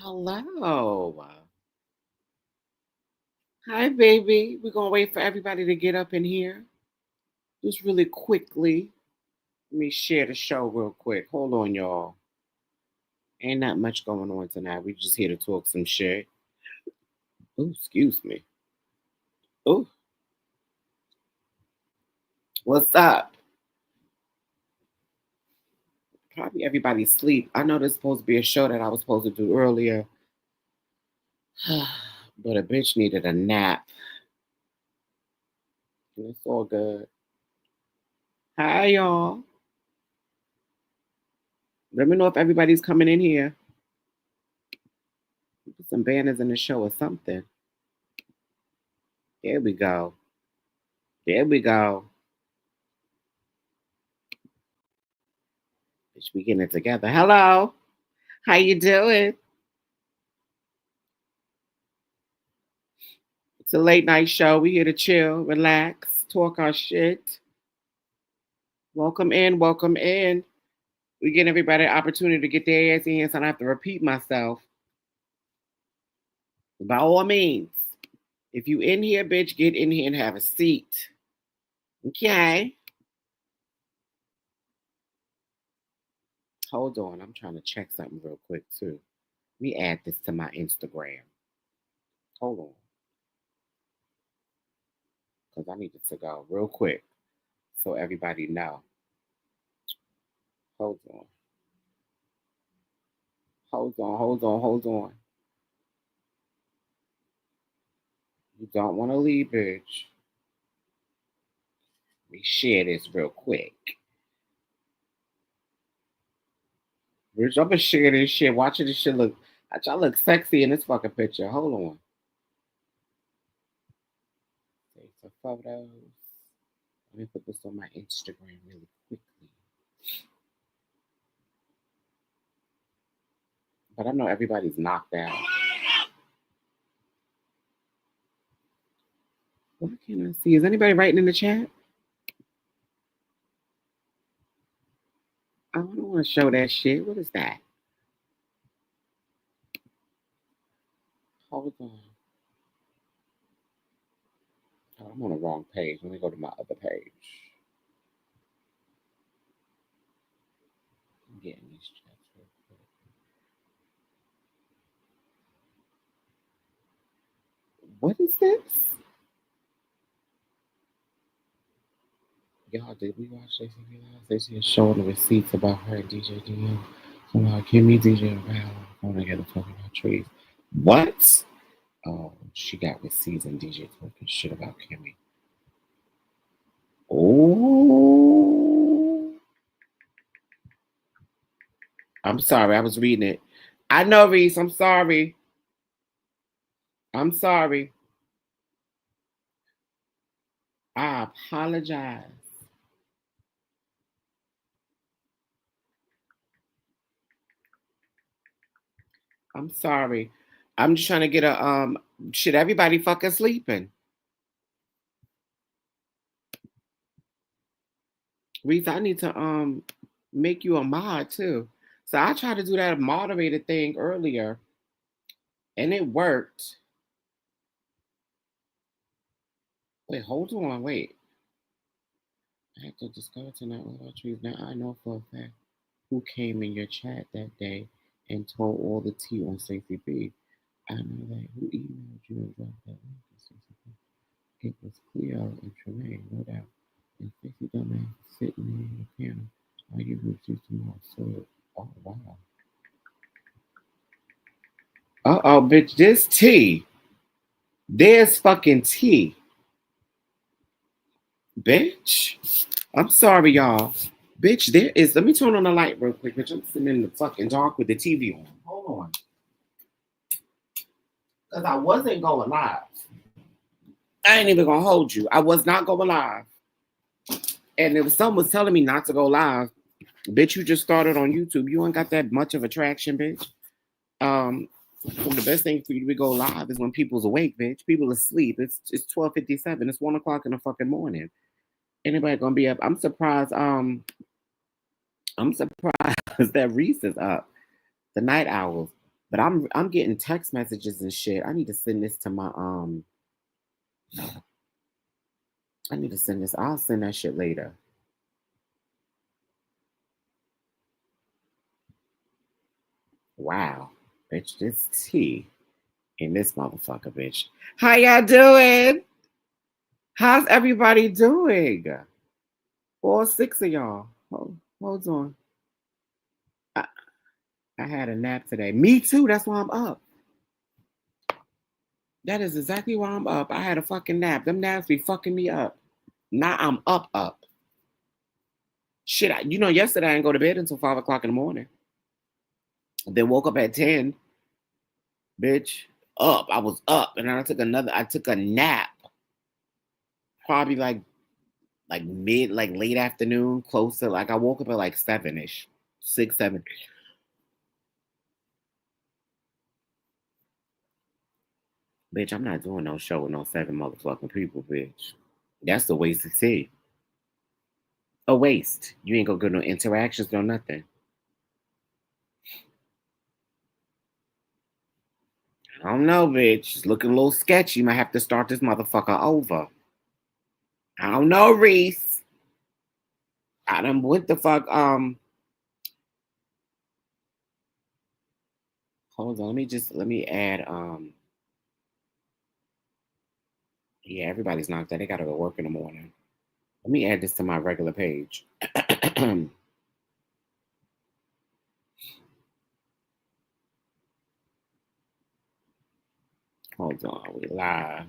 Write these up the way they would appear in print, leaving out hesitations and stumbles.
Hello. Hi, baby. We're going to wait for everybody to get up in here. Just really quickly. Let me share the show real quick. Hold on, y'all. Ain't not much going on tonight. We just here to talk some shit. Oh, excuse me. Oh, what's up? Probably everybody's asleep. I know there's supposed to be a show that I was supposed to do earlier. But a bitch needed a nap. It's all good. Hi, y'all. Let me know if everybody's coming in here. Put some banners in the show or something. There we go. There we go. Bitch, we getting it together. Hello. How you doing? It's a late night show. We here to chill, relax, talk our shit. Welcome in, welcome in. We give everybody an opportunity to get their ass in here so I don't have to repeat myself. By all means, if you in here, bitch, get in here and have a seat. Okay? Hold on. I'm trying to check something real quick, too. Let me add this to my Instagram. Hold on. Because I need it to go real quick so everybody know. Hold on. Hold on. You don't want to leave, bitch. Let me share this real quick. Bitch, I'm gonna share this shit. Watching this shit look. I look sexy in this fucking picture. Hold on. Take some photos. Let me put this on my Instagram really quickly. But I know everybody's knocked out. Why can't I see? Is anybody writing in the chat? I don't want to show that shit. What is that? Hold on. Oh, I'm on the wrong page. Let me go to my other page. I'm getting these chats real quick. What is this? Y'all, did we watch this? They see showing the receipts about her and DJ DM. Somehow Kimmy DJ around on together talking about trees. What? Oh, she got receipts and DJ talking shit about Kimmy. Oh. I'm sorry, I was reading it. I know, Reese. I'm sorry. I'm sorry. I apologize. I'm sorry. I'm just trying to get a shit. Everybody fucking sleeping. Reese, I need to make you a mod too. So I tried to do that moderator thing earlier, and it worked. Wait, hold on, wait. I have to discover tonight all our trees. Now I know for a fact who came in your chat that day and told all the tea on Safety B. I know that who emailed you and dropped that link to Safety B. It was Cleo and Tremaine, no doubt. And Safety Dumbass sitting there in the piano. Are you received tomorrow? So, oh wow. Uh-oh, bitch, this tea. There's fucking tea. Bitch. I'm sorry, y'all. Bitch, there is. Let me turn on the light real quick, bitch. I'm sitting in the fucking dark with the TV on. Hold on. Because I wasn't going live. I ain't even gonna hold you. I was not going live. And if someone was telling me not to go live, bitch, you just started on YouTube. You ain't got that much of attraction, bitch. So the best thing for you to go live is when people's awake, bitch. People asleep. It's 12:57. It's 1 o'clock in the fucking morning. Anybody gonna be up? I'm surprised. I'm surprised that Reese is up. The night owls. But I'm getting text messages and shit. I need to send this to my I need to send this. I'll send that shit later. Wow, bitch, this tea in this motherfucker, bitch. How y'all doing? How's everybody doing? All six of y'all. Hold on. I had a nap today. Me too. That's why I'm up. That is exactly why I'm up. I had a fucking nap. Them naps be fucking me up. Now I'm up. Shit, yesterday I didn't go to bed until 5 o'clock in the morning. Then woke up at 10. Bitch, up. I was up. And then I took a nap. Probably like late afternoon, close to I woke up at 7-ish. 6, 7. Bitch, I'm not doing no show with no 7 motherfucking people, bitch. That's a waste of tea. A waste. You ain't gonna get no interactions, no nothing. I don't know, bitch. It's looking a little sketchy. Might have to start this motherfucker over. I don't know, Reese. I done what the fuck, hold on, let me add, yeah, everybody's knocked out. They gotta go work in the morning. Let me add this to my regular page. Hold on, we live.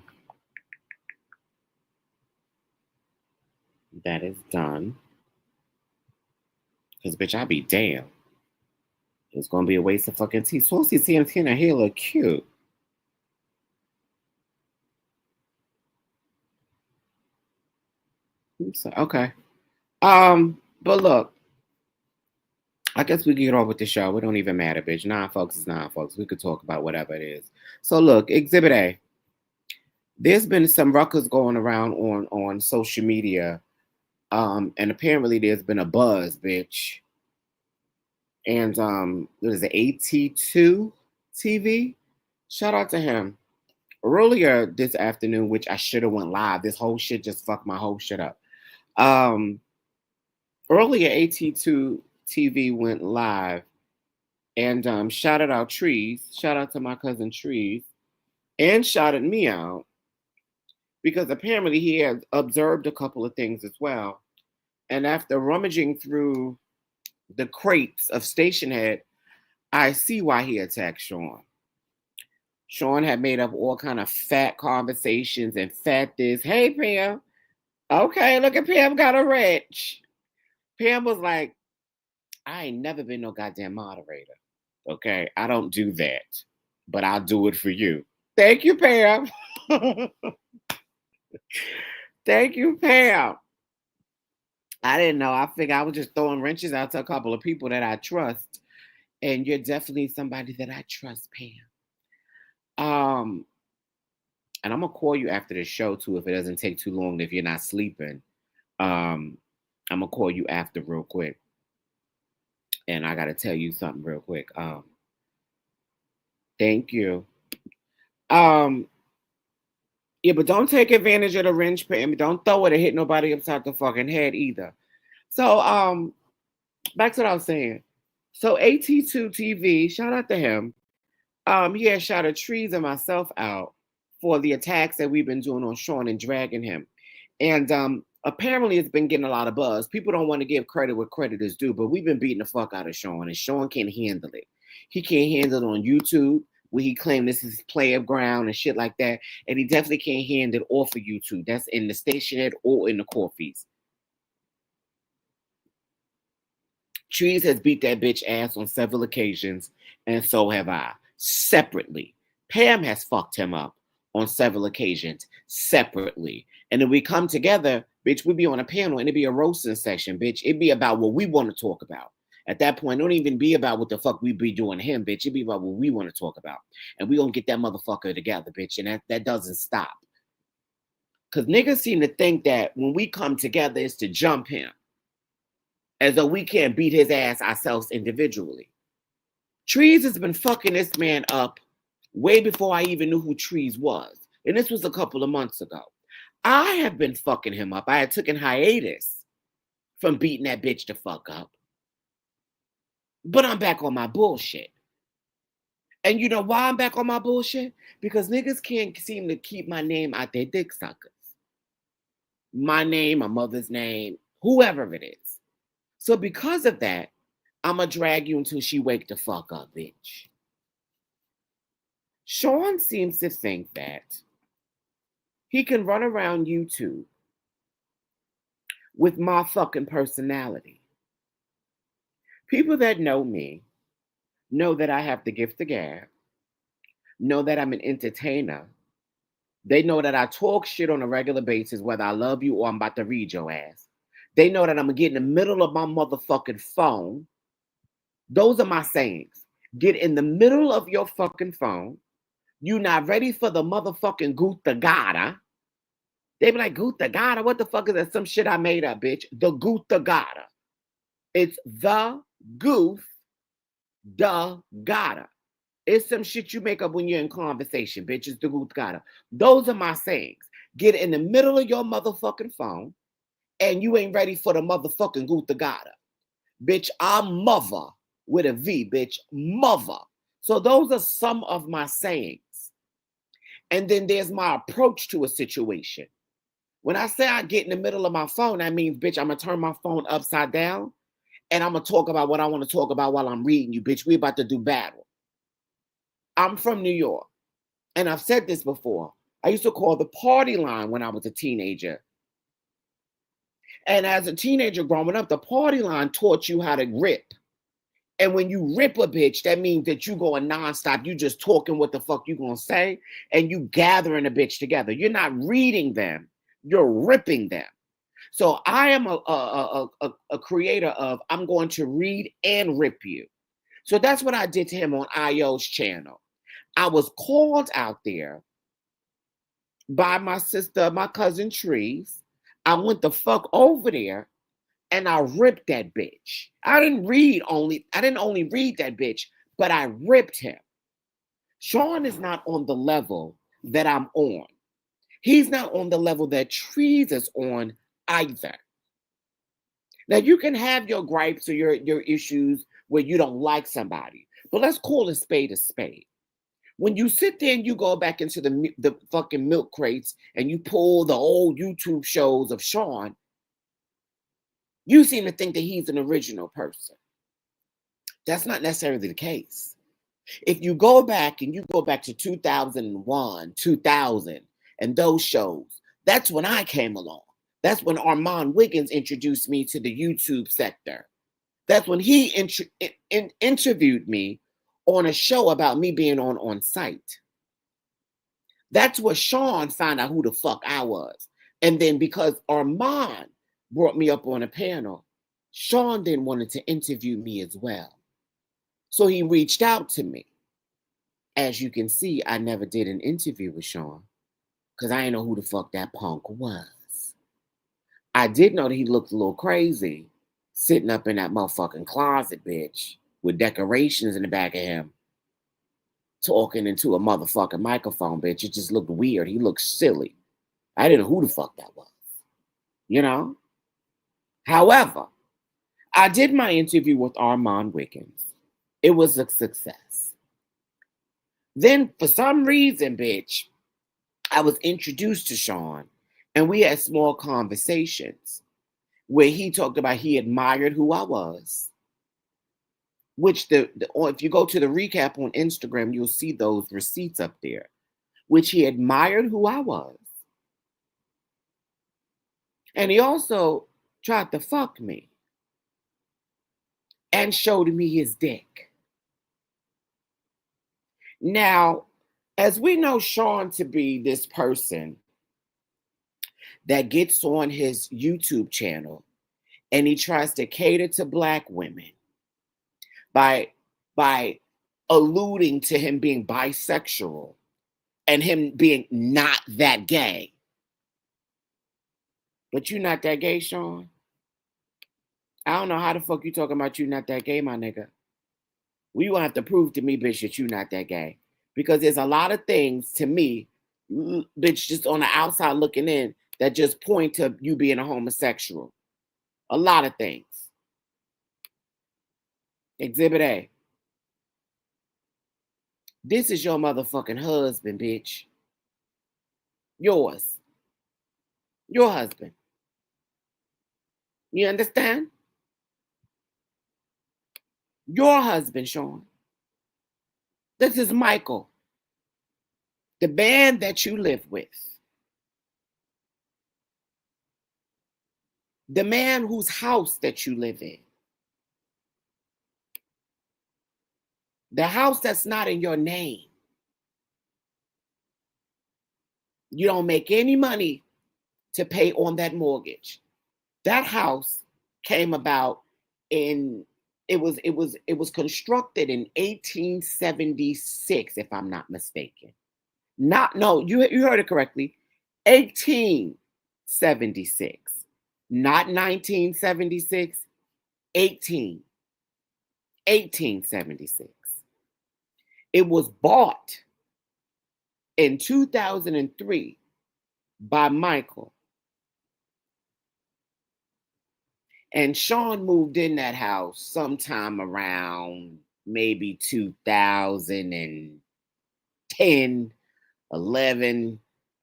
That is done. Cause bitch, I be damn. It's gonna be a waste of fucking tea. Saucy CMT and her hair look cute. Okay. But look, I guess we can get on with the show. It don't even matter, bitch. 9 folks is 9 folks. We could talk about whatever it is. So look, Exhibit A. There's been some ruckus going around on social media. And apparently there's been a buzz, bitch. And what is it, AT2 TV? Shout out to him. Earlier this afternoon, which I should have went live. This whole shit just fucked my whole shit up. Earlier AT2 TV went live and shouted out Trees. Shout out to my cousin Trees. And shouted me out because apparently he had observed a couple of things as well. And after rummaging through the crates of Stationhead, I see why he attacked Sean. Sean had made up all kind of fat conversations and fat this. Hey, Pam. Okay, look at Pam got a rich. Pam was like, I ain't never been no goddamn moderator. Okay, I don't do that, but I'll do it for you. Thank you, Pam. Thank you, Pam. I didn't know. I figured I was just throwing wrenches out to a couple of people that I trust. And you're definitely somebody that I trust, Pam. And I'm gonna call you after the show too if it doesn't take too long. If you're not sleeping, I'm gonna call you after real quick. And I gotta tell you something real quick. Thank you. Yeah, but don't take advantage of the wrench, Pam. Don't throw it and hit nobody upside the fucking head either. So, back to what I was saying. So AT2 TV, shout out to him. He had shouted Trees and myself out for the attacks that we've been doing on Sean and dragging him. And apparently it's been getting a lot of buzz. People don't want to give credit where credit is due, but we've been beating the fuck out of Sean, and Sean can't handle it. He can't handle it on YouTube, where he claimed this is playground and shit like that. And he definitely can't handle it off of YouTube. That's in the Stationhead or in the coffees. Trees has beat that bitch ass on several occasions, and so have I. Separately. Pam has fucked him up on several occasions, separately. And then we come together, bitch, we be on a panel and it'd be a roasting section, bitch. It'd be about what we want to talk about. At that point, don't even be about what the fuck we be doing to him, bitch. It'd be about what we want to talk about. And we gonna get that motherfucker together, bitch. And that doesn't stop. Because niggas seem to think that when we come together, it's to jump him. As though we can't beat his ass ourselves individually. Trees has been fucking this man up way before I even knew who Trees was. And this was a couple of months ago. I have been fucking him up. I had taken hiatus from beating that bitch the fuck up. But I'm back on my bullshit. And you know why I'm back on my bullshit? Because niggas can't seem to keep my name out their dick suckers. My name, my mother's name, whoever it is. So because of that, I'ma drag you until she wake the fuck up, bitch. Sean seems to think that he can run around YouTube with my fucking personality. People that know me know that I have the gift of gab, know that I'm an entertainer. They know that I talk shit on a regular basis, whether I love you or I'm about to read your ass. They know that I'm gonna get in the middle of my motherfucking phone. Those are my sayings. Get in the middle of your fucking phone. You not ready for the motherfucking Gutta Gata. They be like, Gutta Gata? What the fuck is that? Some shit I made up, bitch. The Gutta Gata. It's the goof, the Gata. It's some shit you make up when you're in conversation, bitch. It's the Gutta Gata. Those are my sayings. Get in the middle of your motherfucking phone and you ain't ready for the motherfucking Gutta Gata. Bitch, I'm MOVA with a V, bitch. MOVA. So those are some of my sayings. And then there's my approach to a situation. When I say I get in the middle of my phone, that means, bitch, I'm going to turn my phone upside down and I'm going to talk about what I want to talk about while I'm reading you, bitch. We about to do battle. I'm from New York. And I've said this before. I used to call the party line when I was a teenager. And as a teenager growing up, the party line taught you how to rip. And when you rip a bitch, that means that you going nonstop. You just talking what the fuck you gonna say, and you gathering a bitch together. You're not reading them. You're ripping them. So I am a creator of I'm going to read and rip you. So that's what I did to him on IO's channel. I was called out there by my sister, my cousin Trees. I went the fuck over there and I ripped that bitch. I didn't only read that bitch, but I ripped him. Sean is not on the level that I'm on. He's not on the level that Trees is on either. Now you can have your gripes or your issues where you don't like somebody, but let's call a spade a spade. When you sit there and you go back into the fucking milk crates and you pull the old YouTube shows of Sean, you seem to think that he's an original person. That's not necessarily the case. If you go back to 2001, 2000, and those shows, that's when I came along. That's when Armand Wiggins introduced me to the YouTube sector. That's when he interviewed me on a show about me being on site. That's where Sean found out who the fuck I was. And then because Armand brought me up on a panel, Sean then wanted to interview me as well. So he reached out to me. As you can see, I never did an interview with Sean because I didn't know who the fuck that punk was. I did know that he looked a little crazy sitting up in that motherfucking closet, bitch, with decorations in the back of him, talking into a motherfucking microphone, bitch. It just looked weird. He looked silly. I didn't know who the fuck that was, you know? However, I did my interview with Armand Wiggins. It was a success. Then, for some reason, bitch, I was introduced to Sean, and we had small conversations where he talked about he admired who I was, which if you go to the recap on Instagram, you'll see those receipts up there, which he admired who I was. And he also tried to fuck me and showed me his dick. Now, as we know Sean to be this person that gets on his YouTube channel and he tries to cater to Black women by alluding to him being bisexual and him being not that gay. But you not that gay, Sean? I don't know how the fuck you talking about you not that gay, my nigga. Well, you gonna have to prove to me, bitch, that you're not that gay. Because there's a lot of things to me, bitch, just on the outside looking in, that just point to you being a homosexual. A lot of things. Exhibit A. This is your motherfucking husband, bitch. Yours. Your husband. You understand? Your husband, Sean. This is Michael. The man that you live with. The man whose house that you live in. The house that's not in your name. You don't make any money to pay on that mortgage. That house came about in it was constructed in 1876, if I'm not mistaken. You heard it correctly. 1876. Not 1976, 1876. It was bought in 2003 by Michael. And Sean moved in that house sometime around maybe 2010, 11.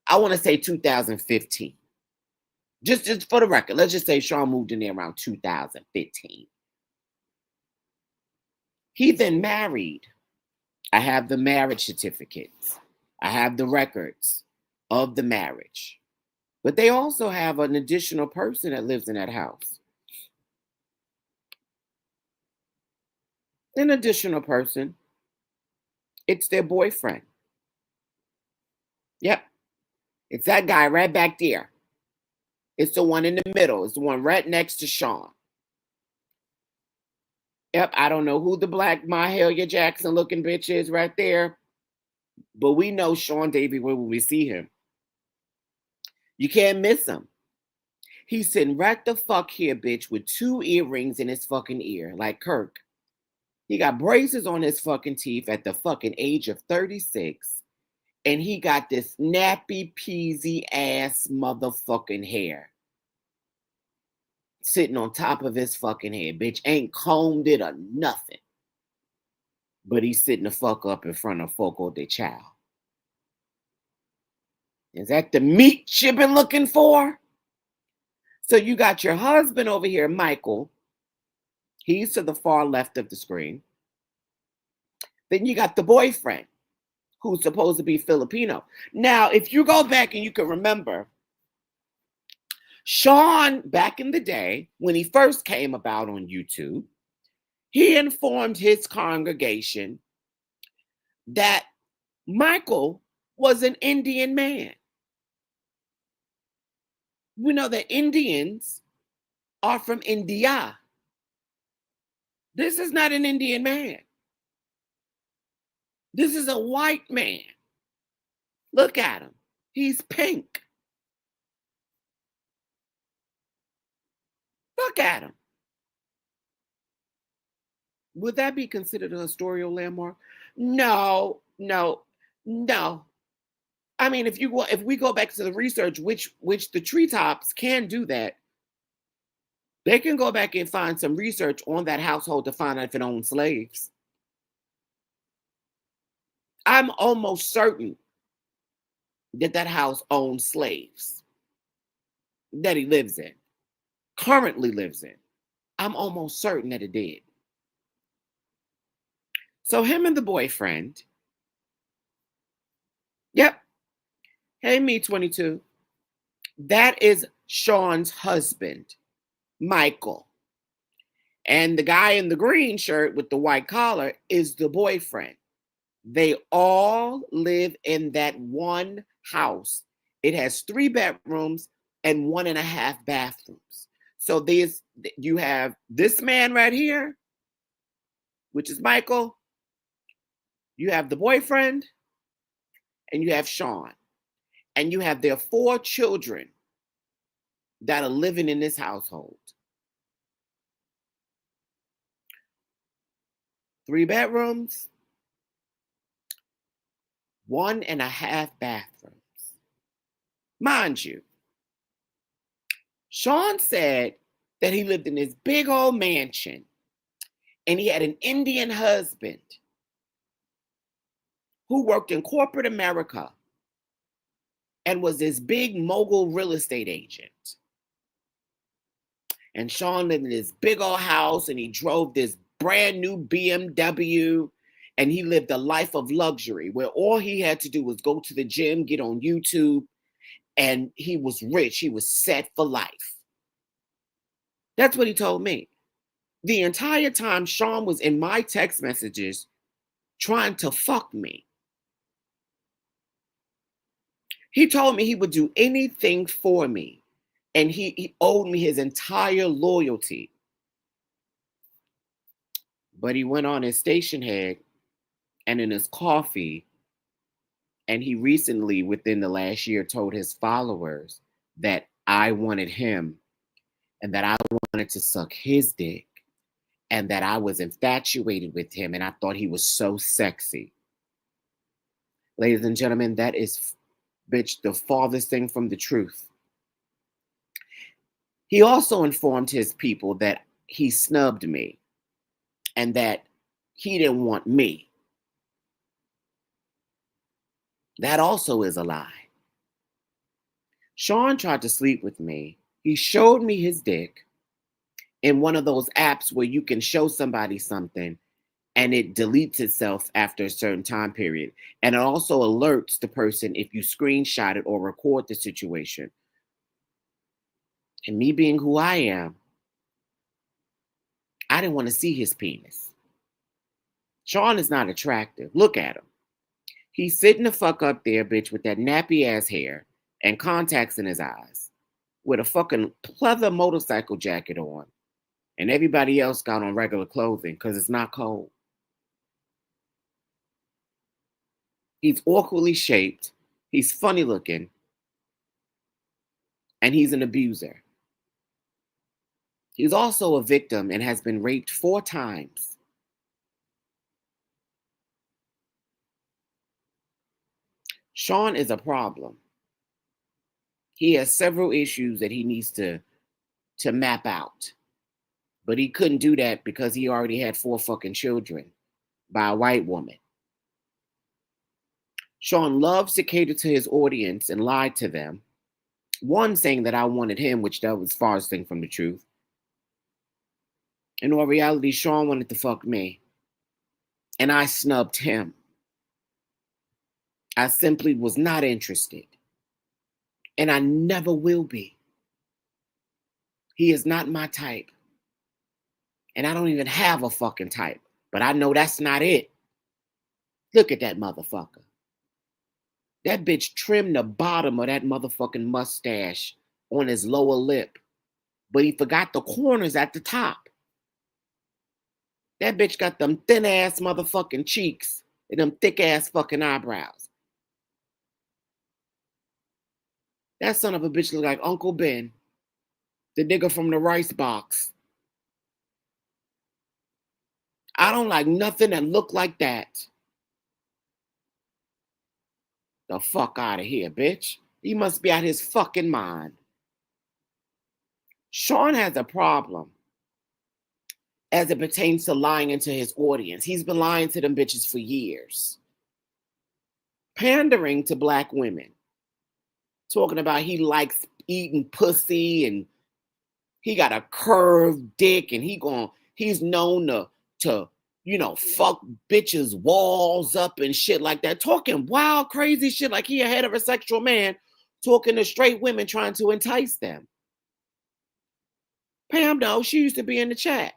I want to say 2015. Just for the record, let's just say Sean moved in there around 2015. He then married. I have the marriage certificates. I have the records of the marriage. But they also have an additional person that lives in that house. An additional person. It's their boyfriend. Yep. It's that guy right back there. It's the one in the middle. It's the one right next to Sean. Yep, I don't know who the black Mahalia Jackson looking bitch is right there, but we know SeanDaviEWay when we see him. You can't miss him. He's sitting right the fuck here, bitch, with 2 earrings in his fucking ear, like Kirk. He got braces on his fucking teeth at the fucking age of 36, and he got this nappy, peasy ass motherfucking hair sitting on top of his fucking head. Bitch ain't combed it or nothing. But he's sitting the fuck up in front of Foco de Chao. Is that the meat you've been looking for? So you got your husband over here, Michael. He's to the far left of the screen. Then you got the boyfriend, who's supposed to be Filipino. Now, if you go back and you can remember, Sean, back in the day, when he first came about on YouTube, he informed his congregation that Michael was an Indian man. We know that Indians are from India. This is not an Indian man. This is a white man. Look at him. He's pink. Look at him. Would that be considered a historical landmark? No. I mean, if we go back to the research, which the treetops can do that, they can go back and find some research on that household to find out if it owned slaves. I'm almost certain that house owns slaves that he lives in, currently lives in. I'm almost certain that it did. So him and the boyfriend, yep. Hey, me 22. That is Sean's husband, Michael. And the guy in the green shirt with the white collar is the boyfriend. They all live in that one house. It has 3 bedrooms and 1.5 bathrooms. So you have this man right here, which is Michael. You have the boyfriend, and you have Sean. And you have their 4 children that are living in this household. 3 bedrooms, 1.5 bathrooms. Mind you, Sean said that he lived in this big old mansion and he had an Indian husband who worked in corporate America and was this big mogul real estate agent. And Sean lived in this big old house and he drove this brand new BMW and he lived a life of luxury where all he had to do was go to the gym, get on YouTube, and he was rich. He was set for life. That's what he told me. The entire time Sean was in my text messages trying to fuck me. He told me he would do anything for me. And he owed me his entire loyalty. But he went on his station head and in his coffee, and he recently, within the last year, told his followers that I wanted him and that I wanted to suck his dick and that I was infatuated with him and I thought he was so sexy. Ladies and gentlemen, that is, bitch, the farthest thing from the truth. He also informed his people that he snubbed me and that he didn't want me. That also is a lie. Sean tried to sleep with me. He showed me his dick in one of those apps where you can show somebody something and it deletes itself after a certain time period. And it also alerts the person if you screenshot it or record the situation. And me being who I am, I didn't want to see his penis. Sean is not attractive. Look at him. He's sitting the fuck up there, bitch, with that nappy ass hair and contacts in his eyes with a fucking pleather motorcycle jacket on. And everybody else got on regular clothing because it's not cold. He's awkwardly shaped. He's funny looking. And he's an abuser. He's also a victim and has been raped 4 times. Sean is a problem. He has several issues that he needs to map out. But he couldn't do that because he already had 4 fucking children by a white woman. Sean loves to cater to his audience and lie to them. One, saying that I wanted him, which that was farthest thing from the truth. In all reality, Sean wanted to fuck me. And I snubbed him. I simply was not interested. And I never will be. He is not my type. And I don't even have a fucking type. But I know that's not it. Look at that motherfucker. That bitch trimmed the bottom of that motherfucking mustache on his lower lip. But he forgot the corners at the top. That bitch got them thin ass motherfucking cheeks and them thick ass fucking eyebrows. That son of a bitch look like Uncle Ben, the nigga from the rice box. I don't like nothing that look like that. The fuck out of here, bitch. He must be out his fucking mind. Sean has a problem as it pertains to lying into his audience. He's been lying to them bitches for years. Pandering to black women. Talking about he likes eating pussy and he got a curved dick and he's known to fuck bitches' walls up and shit like that. Talking wild, crazy shit like he a heterosexual man talking to straight women trying to entice them. Pam, though, she used to be in the chat.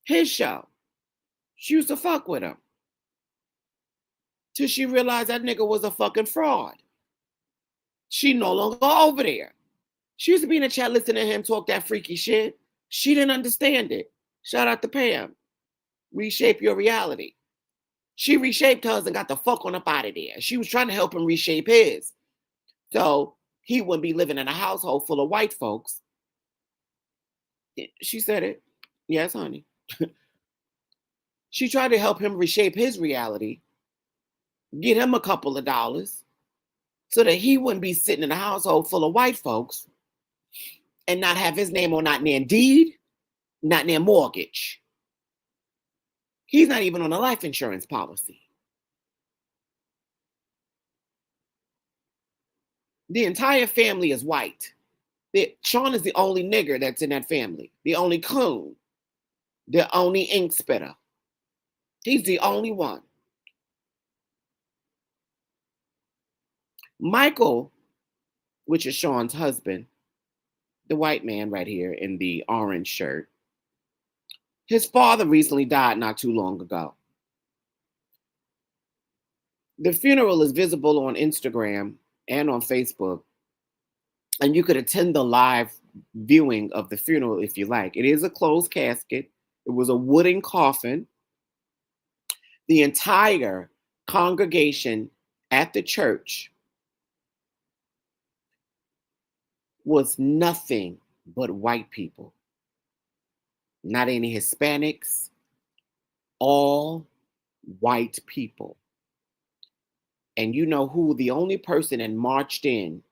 His show. She used to fuck with him. Till she realized that nigga was a fucking fraud. She no longer over there. She used to be in the chat listening to him talk that freaky shit. She didn't understand it. Shout out to Pam. Reshape your reality. She reshaped hers and got the fuck on up out of there. She was trying to help him reshape his. So he wouldn't be living in a household full of white folks. She said it. Yes, honey. She tried to help him reshape his reality, get him a couple of dollars so that he wouldn't be sitting in a household full of white folks and not have his name on not near deed, not near mortgage. He's not even on a life insurance policy. The entire family is white. Sean is the only nigger that's in that family, the only coon, the only ink spitter. He's the only one. Michael, which is Sean's husband, the white man right here in the orange shirt, his father recently died not too long ago. The funeral is visible on Instagram and on Facebook, and you could attend the live viewing of the funeral if you like. It is a closed casket. It was a wooden coffin. The entire congregation at the church was nothing but white people. Not any Hispanics, all white people. And you know who the only person that marched in,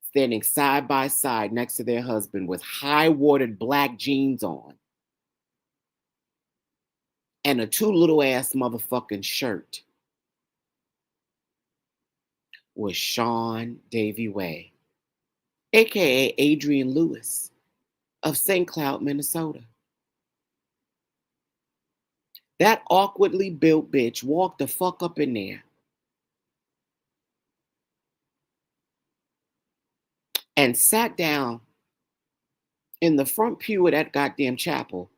standing side by side next to their husband with high-watered black jeans on and a too little ass motherfucking shirt, was SEANDAViIEWAY, aka Adrian Lewis of St. Cloud, Minnesota. That awkwardly built bitch walked the fuck up in there and sat down in the front pew of that goddamn chapel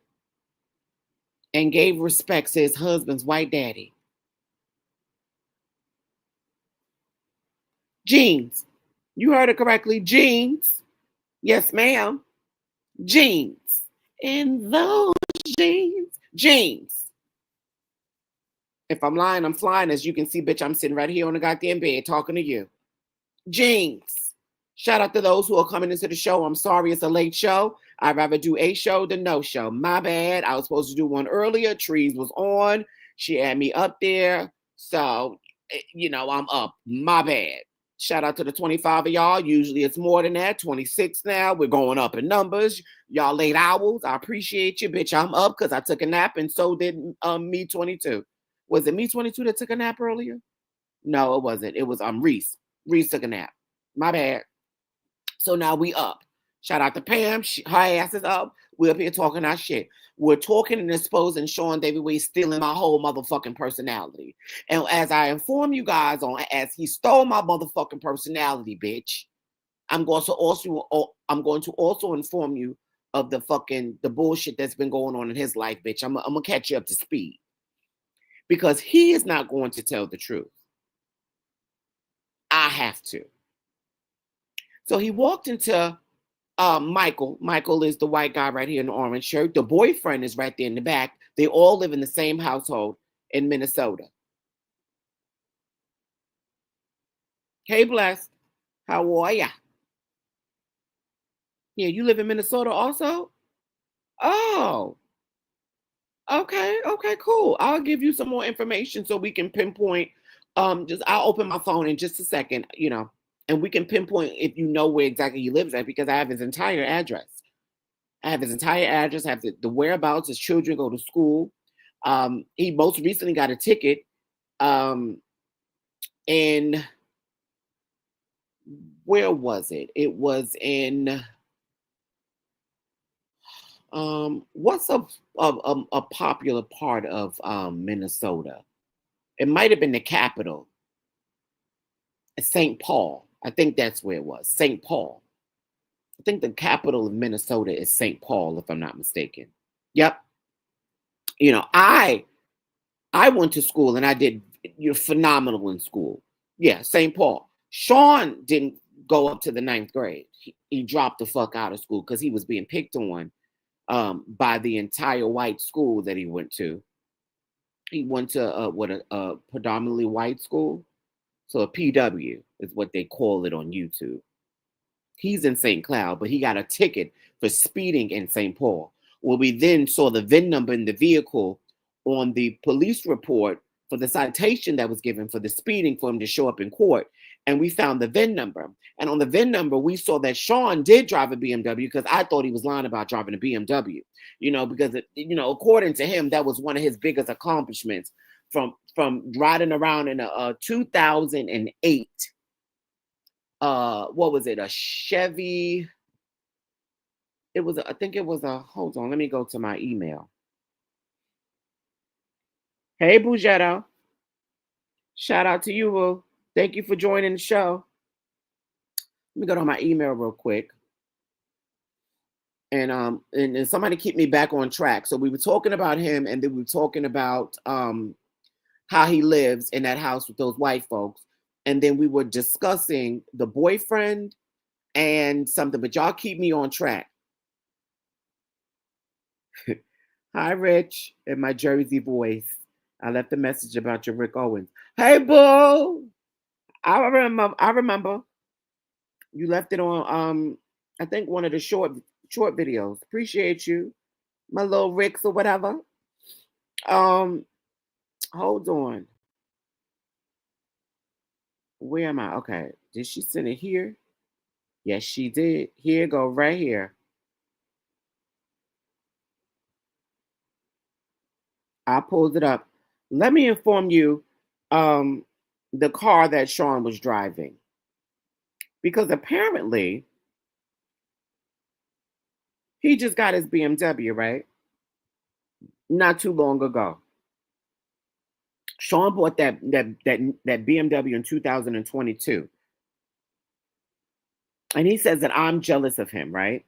and gave respect to his husband's white daddy. Jeans. You heard it correctly. Jeans. Yes, ma'am. Jeans. And those jeans. Jeans. If I'm lying, I'm flying. As you can see, bitch, I'm sitting right here on the goddamn bed talking to you. Jeans. Shout out to those who are coming into the show. I'm sorry it's a late show. I'd rather do a show than no show. My bad. I was supposed to do one earlier. Trees was on. She had me up there. So, I'm up. My bad. Shout out to the 25 of y'all. Usually it's more than that. 26 now. We're going up in numbers. Y'all late owls. I appreciate you. Bitch, I'm up because I took a nap and so did me 22. Was it me 22 that took a nap earlier? No, it wasn't. It was Reese. Reese took a nap. My bad. So now we up. Shout out to Pam. Her ass is up. We're up here talking our shit. We're talking and exposing SEANDAViIEWAY stealing my whole motherfucking personality. And as I inform you guys on, as he stole my motherfucking personality, bitch, I'm going to also inform you of the bullshit that's been going on in his life, bitch. I'm gonna catch you up to speed. Because he is not going to tell the truth. I have to. So he walked into Michael. Michael is the white guy right here in the orange shirt. The boyfriend is right there in the back. They all live in the same household in Minnesota. Hey, Blessed. How are ya? Yeah, you live in Minnesota also? Oh. Okay, cool. I'll give you some more information so we can pinpoint. I'll open my phone in just a second, and we can pinpoint if you know where exactly he lives at, because I have his entire address. I have the whereabouts. His children go to school. He most recently got a ticket. In where was it? It was in what's a popular part of Minnesota? It might have been the capital. St. Paul. I think that's where it was. St. Paul. I think the capital of Minnesota is St. Paul, if I'm not mistaken. Yep. I went to school and I did phenomenal in school. Yeah, St. Paul. Sean didn't go up to the 9th grade. He dropped the fuck out of school because he was being picked on by the entire white school that he went to. He went to a predominantly white school. So a PW is what they call it on YouTube. He's in St. Cloud, but he got a ticket for speeding in St. Paul. Well, we then saw the VIN number in the vehicle on the police report for the citation that was given for the speeding for him to show up in court. And we found the VIN number. And on the VIN number, we saw that Sean did drive a BMW, because I thought he was lying about driving a BMW, because, according to him, that was one of his biggest accomplishments from riding around in a 2008, what was it, a Chevy? I think it was hold on, let me go to my email. Hey, Bugetto. Shout out to you, Boo. Thank you for joining the show. Let me go to my email real quick. And somebody keep me back on track. So we were talking about him, and then we were talking about how he lives in that house with those white folks. And then we were discussing the boyfriend and something, but y'all keep me on track. Hi, Rich, in my Jersey voice. I left a message about your Rick Owens. Hey, Boo. I remember. You left it on, I think, one of the short videos. Appreciate you, my little Ricks or whatever. Hold on. Where am I? Okay. Did she send it here? Yes, she did. Here, go right here. I pulled it up. Let me inform you the car that Sean was driving. Because apparently he just got his BMW, right? Not too long ago. Sean bought that BMW in 2022. And he says that I'm jealous of him, right?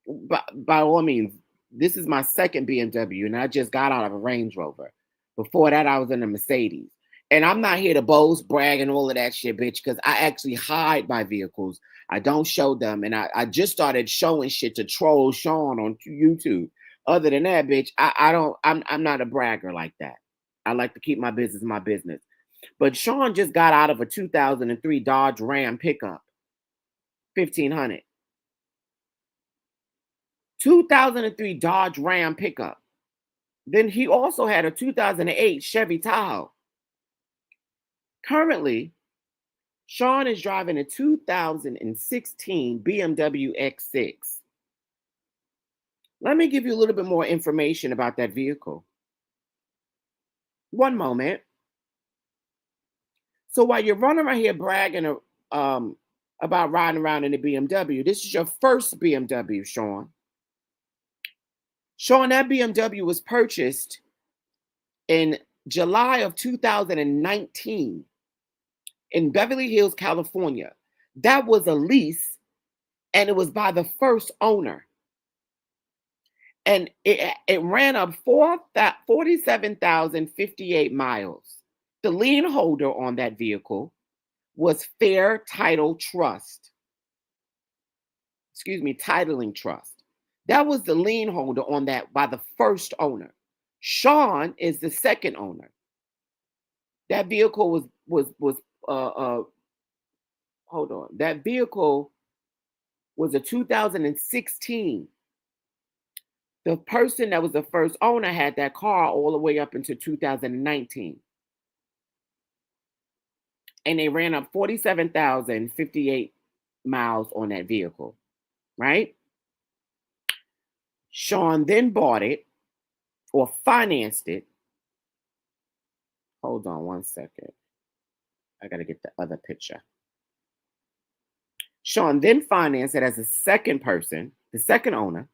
By all means, this is my second BMW, and I just got out of a Range Rover. Before that, I was in a Mercedes. And I'm not here to boast, brag, and all of that shit, bitch, because I actually hide my vehicles. I don't show them. And I just started showing shit to troll Sean on YouTube. Other than that, bitch, I'm not a bragger like that. I like to keep my business my business. But Sean just got out of a 2003 Dodge Ram pickup, 1500. 2003 Dodge Ram pickup. Then he also had a 2008 Chevy Tahoe. Currently, Sean is driving a 2016 BMW X6. Let me give you a little bit more information about that vehicle. One moment. So while you're running around here bragging about riding around in a BMW, this is your first BMW, Sean. Sean, that BMW was purchased in July of 2019 in Beverly Hills, California. That was a lease, and it was by the first owner. And it ran up 47,058 miles. The lien holder on that vehicle was Fair Title Trust. Titling Trust. That was the lien holder on that by the first owner. Sean is the second owner. That vehicle was hold on. That vehicle was a 2016. The person that was the first owner had that car all the way up into 2019. And they ran up 47,058 miles on that vehicle, right? Sean then bought it or financed it. Hold on one second. I got to get the other picture. Sean then financed it as a second person, the second owner,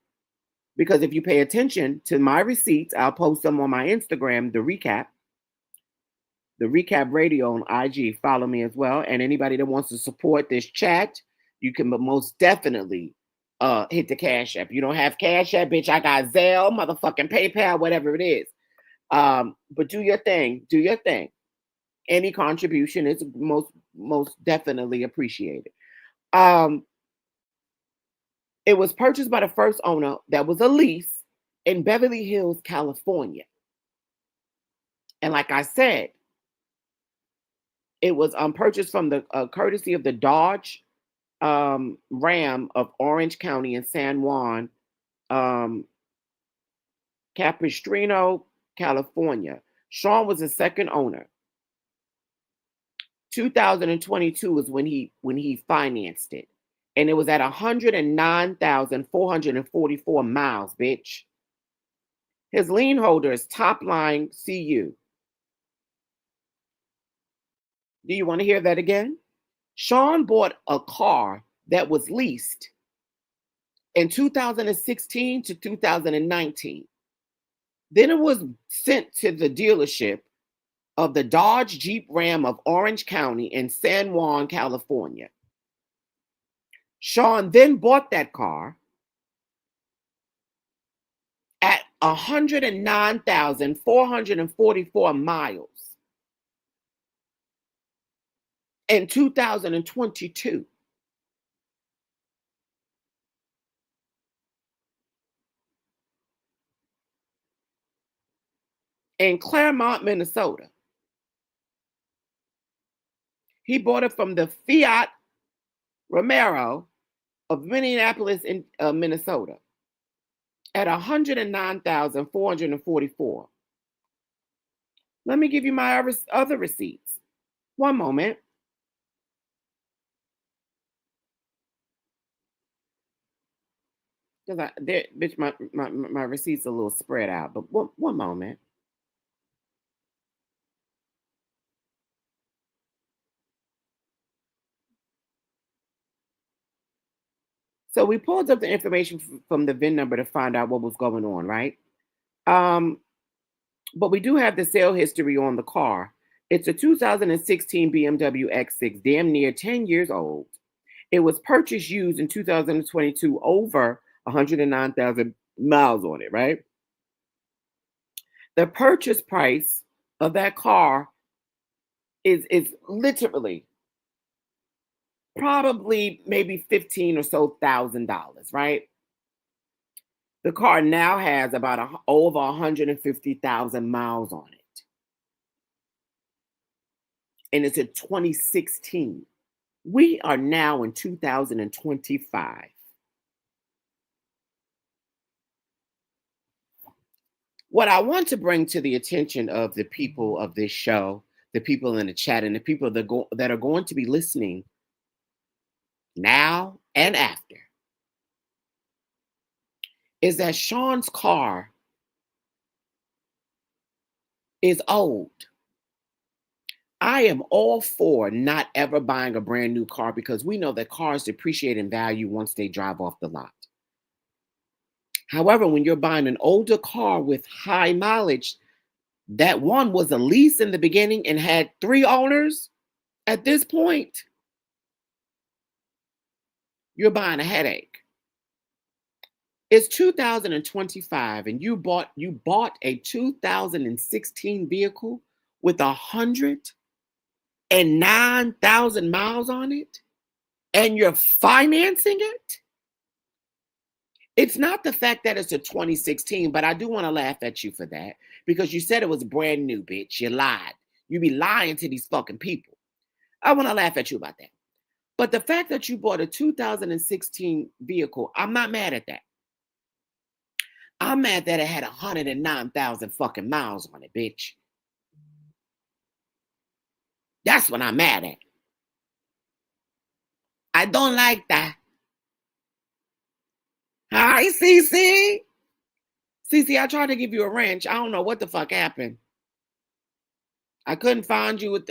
because if you pay attention to my receipts, I'll post them on my Instagram, the recap radio on IG. Follow me as well. And anybody that wants to support this chat, you can most definitely hit the Cash App. You don't have Cash App, bitch, I got Zelle, motherfucking PayPal, whatever it is. But do your thing. Do your thing. Any contribution is most definitely appreciated. It was purchased by the first owner. That was a lease in Beverly Hills, California. And like I said, it was purchased from the courtesy of the Dodge Ram of Orange County in San Juan, Capistrano California. Sean was the second owner. 2022 is when he financed it. And it was at 109,444 miles, bitch. His lien holder is Top Line CU. Do you want to hear that again? Sean bought a car that was leased in 2016 to 2019. Then it was sent to the dealership of the Dodge Jeep Ram of Orange County in San Juan, California. Sean then bought that car at 109,444 miles in 2022. In Claremont, Minnesota. He bought it from the Fiat Romero of Minneapolis, in Minnesota, at 109,444. Let me give you my other receipts. One moment. Because bitch, my receipts are a little spread out, but one moment. So we pulled up the information from the VIN number to find out what was going on, right? But we do have the sale history on the car. It's a 2016 BMW X6, damn near 10 years old. It was purchased used in 2022, over 109,000 miles on it, right? The purchase price of that car is literally probably maybe $15,000 or so, right? The car now has about over 150,000 miles on it. And it's a 2016. We are now in 2025. What I want to bring to the attention of the people of this show, the people in the chat, and the people that are going to be listening now and after, is that Sean's car is old. I am all for not ever buying a brand new car, because we know that cars depreciate in value once they drive off the lot. However, when you're buying an older car with high mileage, that one was a lease in the beginning and had 3 owners, at this point, you're buying a headache. It's 2025 and you bought a 2016 vehicle with 109,000 miles on it, and you're financing it. It's not the fact that it's a 2016, but I do want to laugh at you for that, because you said it was brand new, bitch. You lied. You be lying to these fucking people. I want to laugh at you about that. But the fact that you bought a 2016 vehicle, I'm not mad at that. I'm mad that it had 109,000 fucking miles on it, bitch. That's what I'm mad at. I don't like that. Hi, Cece. Cece, I tried to give you a wrench. I don't know what the fuck happened. I couldn't find you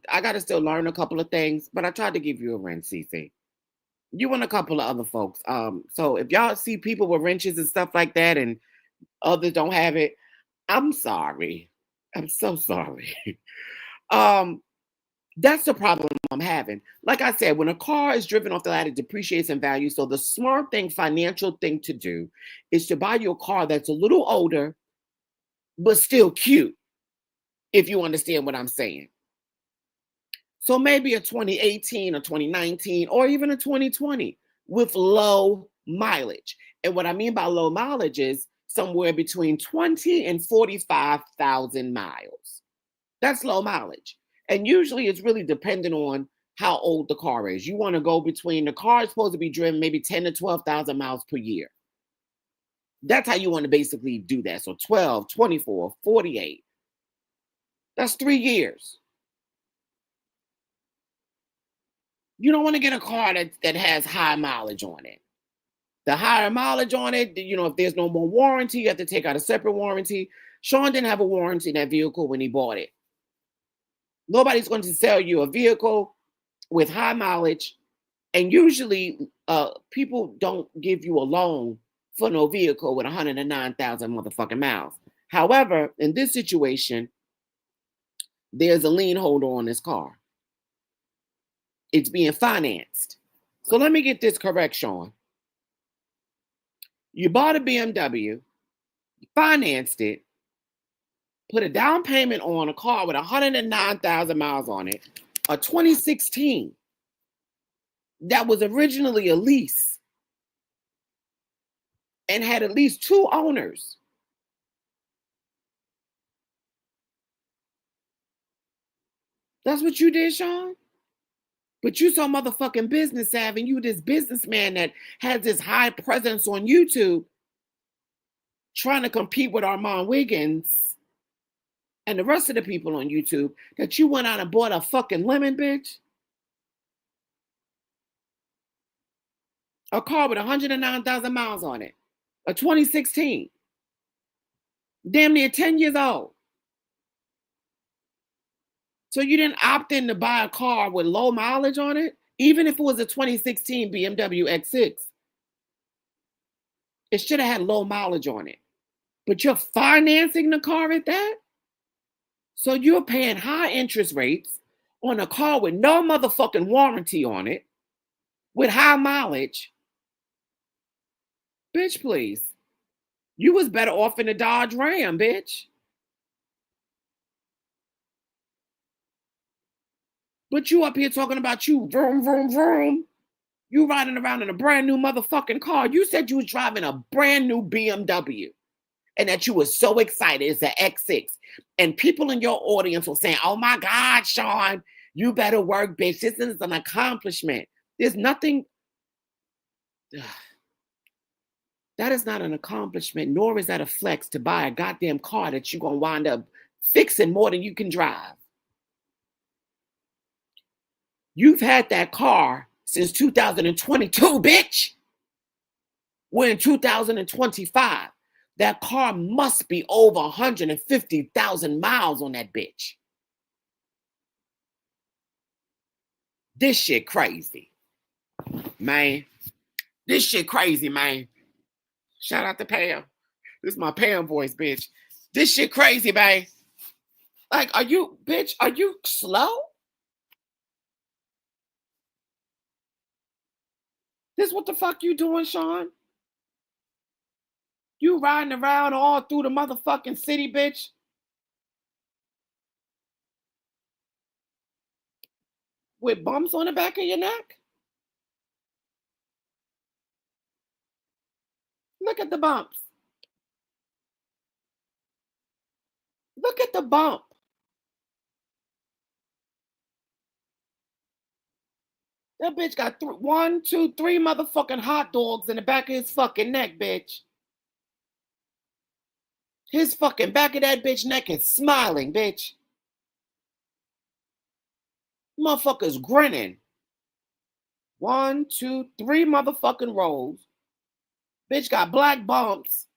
I gotta still learn a couple of things, but I tried to give you a wrench, Cece. You and a couple of other folks. So if y'all see people with wrenches and stuff like that and others don't have it, I'm sorry. I'm so sorry. That's the problem I'm having. Like I said, when a car is driven off the lot, it depreciates in value. So the smart thing, financial thing to do is to buy you a car that's a little older, but still cute, if you understand what I'm saying. So maybe a 2018 or 2019 or even a 2020 with low mileage. And what I mean by low mileage is somewhere between 20 and 45,000 miles. That's low mileage. And usually it's really dependent on how old the car is. You want to go between, the car is supposed to be driven maybe 10 to 12,000 miles per year. That's how you want to basically do that. So 12, 24, 48. That's 3 years. You don't want to get a car that has high mileage on it. The higher mileage on it, if there's no more warranty, you have to take out a separate warranty. Sean didn't have a warranty in that vehicle when he bought it. Nobody's going to sell you a vehicle with high mileage. And usually people don't give you a loan for no vehicle with 109,000 motherfucking miles. However, in this situation, there's a lien holder on this car. It's being financed. So let me get this correct, Sean. You bought a BMW, financed it, put a down payment on a car with 109,000 miles on it, a 2016 that was originally a lease and had at least 2 owners. That's what you did, Sean? But you so motherfucking business savvy. You this businessman that has this high presence on YouTube trying to compete with Armand Wiggins and the rest of the people on YouTube that you went out and bought a fucking lemon, bitch. A car with 109,000 miles on it. A 2016. Damn near 10 years old. So you didn't opt in to buy a car with low mileage on it? Even if it was a 2016 BMW X6. It should have had low mileage on it. But you're financing the car at that? So you're paying high interest rates on a car with no motherfucking warranty on it, with high mileage. Bitch, please. You was better off in a Dodge Ram, bitch. But you up here talking about you vroom, vroom, vroom. You riding around in a brand new motherfucking car. You said you was driving a brand new BMW and that you were so excited. It's an X6. And people in your audience were saying, oh my God, Sean, you better work, bitch. This is an accomplishment. There's nothing. That is not an accomplishment, nor is that a flex to buy a goddamn car that you're going to wind up fixing more than you can drive. You've had that car since 2022, bitch. We're in 2025. That car must be over 150,000 miles on that bitch. This shit crazy, man. This shit crazy, man. Shout out to Pam. This is my Pam voice, bitch. This shit crazy, man. Like, are you slow? This what the fuck you doing, Sean? You riding around all through the motherfucking city, bitch. With bumps on the back of your neck? Look at the bumps. Look at the bump. That bitch got 1, 2, 3 motherfucking hot dogs in the back of his fucking neck, bitch. His fucking back of that bitch neck is smiling, bitch. Motherfucker's grinning. 1, 2, 3 motherfucking rows. Bitch got black bumps.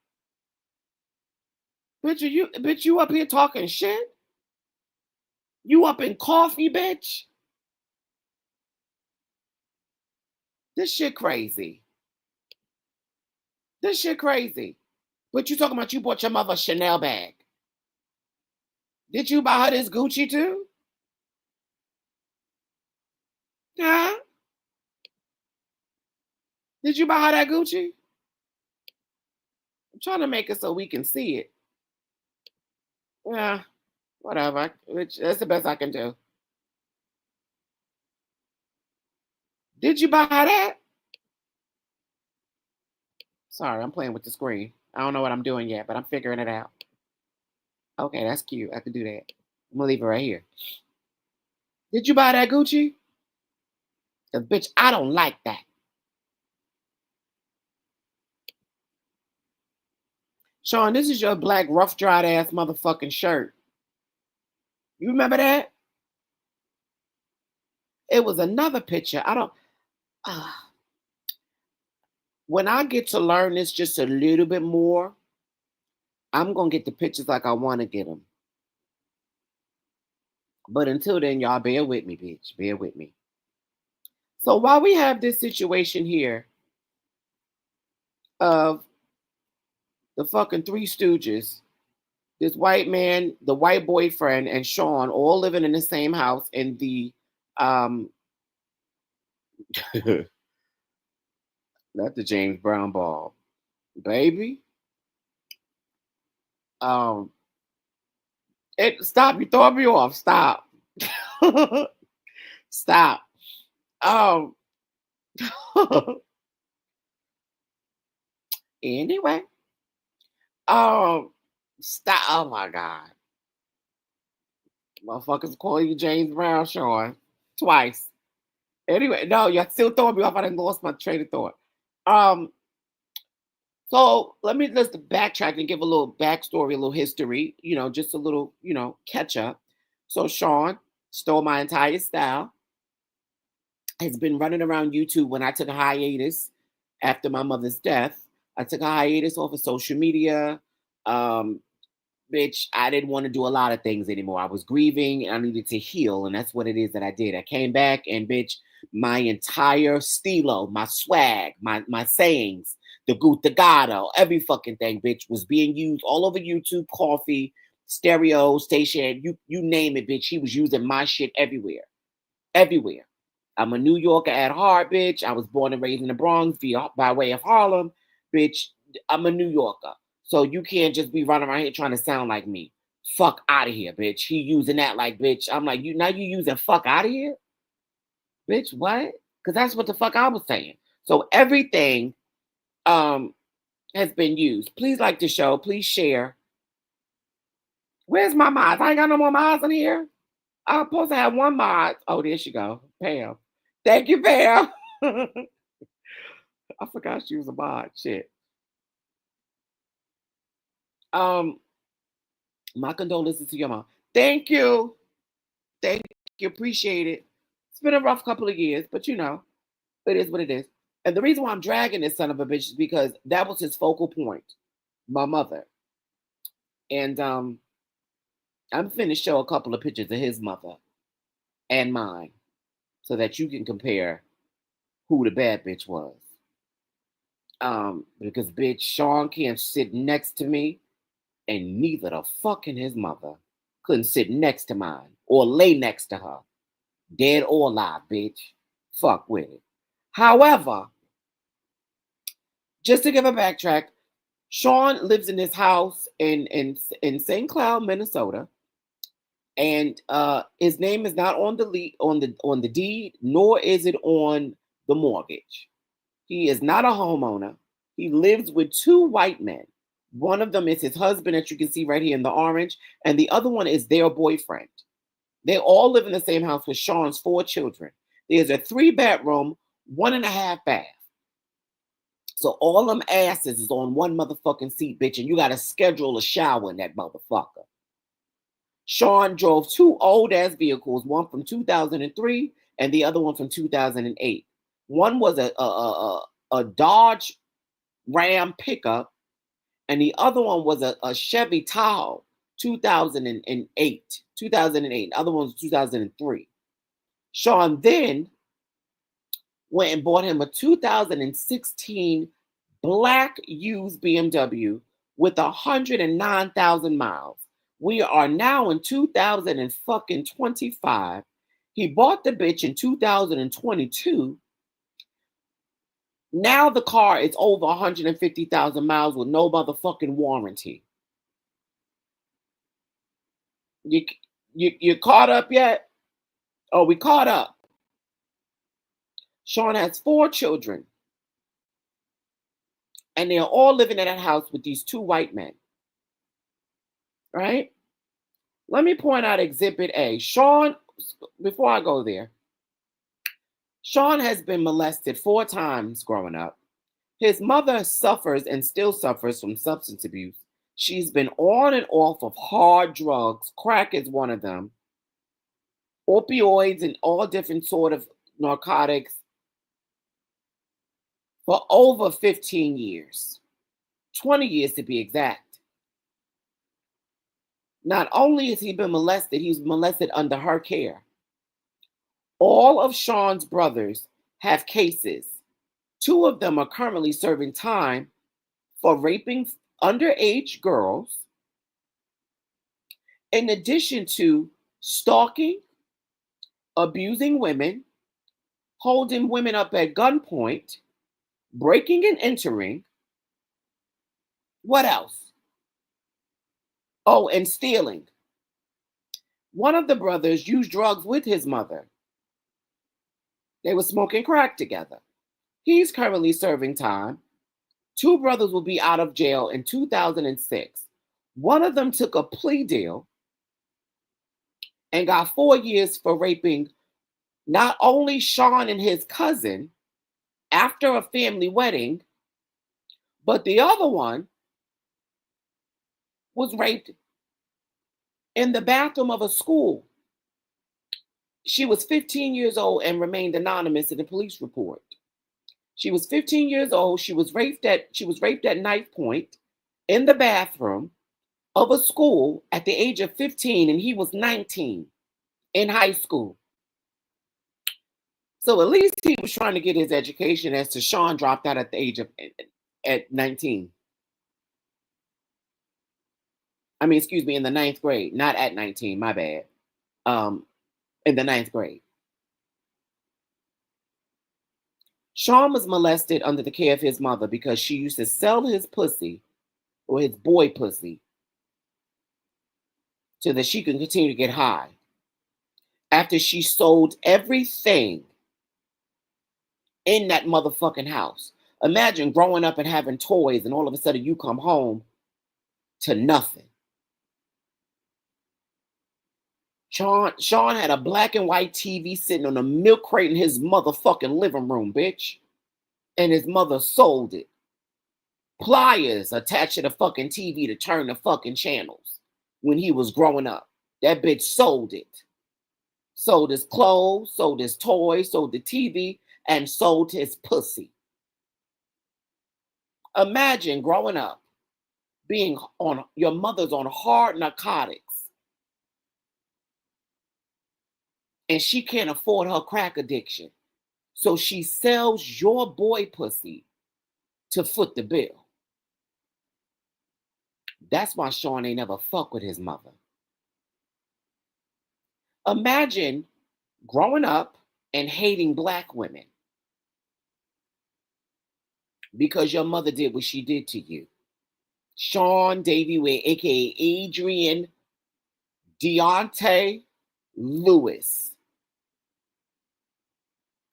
Bitch, you up here talking shit? You up in coffee, bitch? This shit crazy. This shit crazy. But you talking about you bought your mother a Chanel bag. Did you buy her this Gucci too? Huh? Did you buy her that Gucci? I'm trying to make it so we can see it. Yeah, whatever. That's the best I can do. Did you buy her that? Sorry, I'm playing with the screen. I don't know what I'm doing yet, but I'm figuring it out. Okay, that's cute. I could do that. I'm gonna leave it right here. Did you buy that Gucci? Because, bitch, I don't like that. Sean, this is your black rough dried ass motherfucking shirt. You remember that? It was another picture. I don't. When I get to learn this just a little bit more, I'm gonna get the pictures like I want to get them. But until then, y'all bear with me, bitch. Bear with me. So while we have this situation here of the fucking Three Stooges, this white man, the white boyfriend, and Sean all living in the same house in the not the James Brown ball, baby. Stop, you throwing me off. Stop. Stop. Anyway. Stop. Oh my God. Motherfuckers call you James Brown, Sean. Twice. Anyway, no, you're still throwing me off. I done lost my train of thought. So let's backtrack and give a little backstory, a little history, just a little, catch up. So Sean stole my entire style. Has been running around YouTube when I took a hiatus after my mother's death. I took a hiatus off of social media. Bitch, I didn't want to do a lot of things anymore. I was grieving and I needed to heal, and that's what it is that I did. I came back and bitch, my entire stilo, my swag, my sayings, the good, the gato, every fucking thing, bitch, was being used all over YouTube, coffee, stereo, station, you name it, bitch. He was using my shit everywhere. Everywhere. I'm a New Yorker at heart, bitch. I was born and raised in the Bronx by way of Harlem, bitch. I'm a New Yorker. So you can't just be running around here trying to sound like me. Fuck out of here, bitch. He using that like, bitch. I'm like, you using fuck out of here? Bitch, what? Because that's what the fuck I was saying. So everything has been used. Please like the show. Please share. Where's my mods? I ain't got no more mods in here. I'm supposed to have one mod. Oh, there she go. Pam. Thank you, Pam. I forgot she was a mod. Shit. My condolences to your mom. Thank you. Thank you. Appreciate it. It's been a rough couple of years, but it is what it is. And the reason why I'm dragging this son of a bitch is because that was his focal point, my mother. And I'm finna show a couple of pictures of his mother and mine so that you can compare who the bad bitch was. Because bitch, Sean can't sit next to me, and neither the fucking his mother couldn't sit next to mine or lay next to her. Dead or alive, bitch. Fuck with it. However, just to give a backtrack, Sean lives in this house in St. Cloud, Minnesota, and his name is not on the deed, nor is it on the mortgage. He is not a homeowner. He lives with two white men. One of them is his husband, that you can see right here in the orange, and the other one is their boyfriend. They all live in the same house with Sean's 4 children. There's a 3-bedroom, 1.5 bath. So all them asses is on one motherfucking seat, bitch, and you got to schedule a shower in that motherfucker. Sean drove 2 old-ass vehicles, one from 2003 and the other one from 2008. One was a Dodge Ram pickup, and the other one was a Chevy Tahoe, 2008. The other one was 2003. Sean then went and bought him a 2016 black used BMW with 109,000 miles. We are now in 2025. He bought the bitch in 2022. Now the car is over 150,000 miles with no motherfucking warranty. You caught up yet? Oh, we caught up. Sean has 4 children, and they're all living in that house with these 2 white men. Right? Let me point out Exhibit A. Sean, before I go there, Sean has been molested 4 times growing up. His mother suffers and still suffers from substance abuse. She's been on and off of hard drugs. Crack is one of them. Opioids and all different sort of narcotics for over 15 years. 20 years to be exact. Not only has he been molested, he was molested under her care. All of Sean's brothers have cases. 2 of them are currently serving time for raping underage girls, in addition to stalking, abusing women, holding women up at gunpoint, breaking and entering. What else? Oh, and stealing. One of the brothers used drugs with his mother. They were smoking crack together. He's currently serving time. 2 brothers will be out of jail in 2006. One of them took a plea deal and got 4 years for raping not only Sean and his cousin after a family wedding, but the other one was raped in the bathroom of a school. She was 15 years old and remained anonymous in the police report. She was 15 years old. She was raped at knife point in the bathroom of a school at the age of 15, and he was 19 in high school. So at least he was trying to get his education, as to Sean dropped out at the age of at 19. I mean, excuse me, in the 9th grade, not at 19, my bad. In the 9th grade. Sean was molested under the care of his mother because she used to sell his pussy, or his boy pussy, so that she could continue to get high. After she sold everything in that motherfucking house. Imagine growing up and having toys, and all of a sudden you come home to nothing. Sean had a black and white TV sitting on a milk crate in his motherfucking living room, bitch. And his mother sold it. Pliers attached to the fucking TV to turn the fucking channels when he was growing up. That bitch sold it. Sold his clothes, sold his toys, sold the TV, and sold his pussy. Imagine growing up, being on your mother's on hard narcotics, and she can't afford her crack addiction. So she sells your boy pussy to foot the bill. That's why Sean ain't never fuck with his mother. Imagine growing up and hating black women because your mother did what she did to you. SEANDAViIEWAY, aka Adrian Lewis,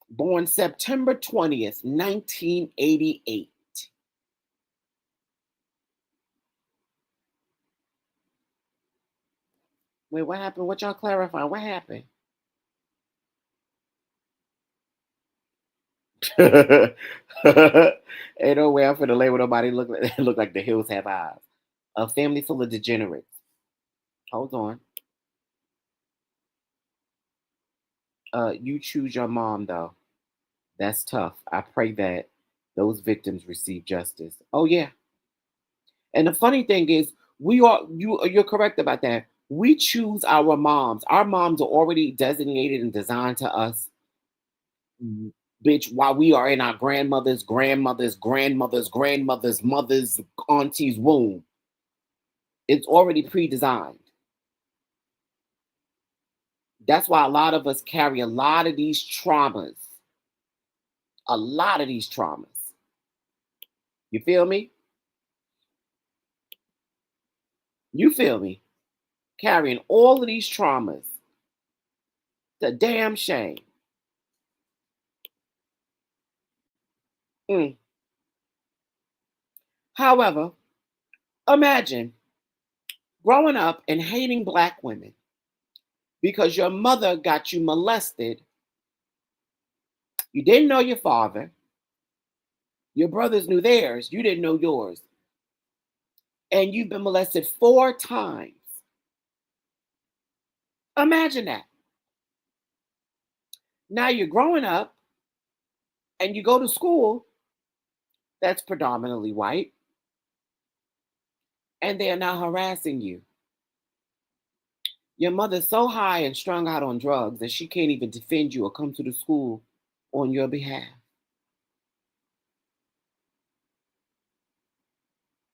born September 20th, 1988. Wait, what happened? What y'all clarifying? What happened? Ain't no way I'm finna label nobody look like the hills have eyes. A family full of degenerates. Hold on. You choose your mom, though. That's tough. I pray that those victims receive justice. Oh yeah. And the funny thing is, you're correct about that. We choose our moms. Our moms are already designated and designed to us, bitch, while we are in our grandmother's mother's auntie's womb. It's already pre-designed. That's why a lot of us carry a lot of these traumas. A lot of these traumas. You feel me? You feel me? Carrying all of these traumas. It's a damn shame. However, imagine growing up and hating black women because your mother got you molested. You didn't know your father. Your brothers knew theirs. You didn't know yours. and you've been molested 4 times. Imagine that. Now you're growing up and you go to school that's predominantly white, and they are now harassing you. Your mother's so high and strung out on drugs that she can't even defend you or come to the school on your behalf.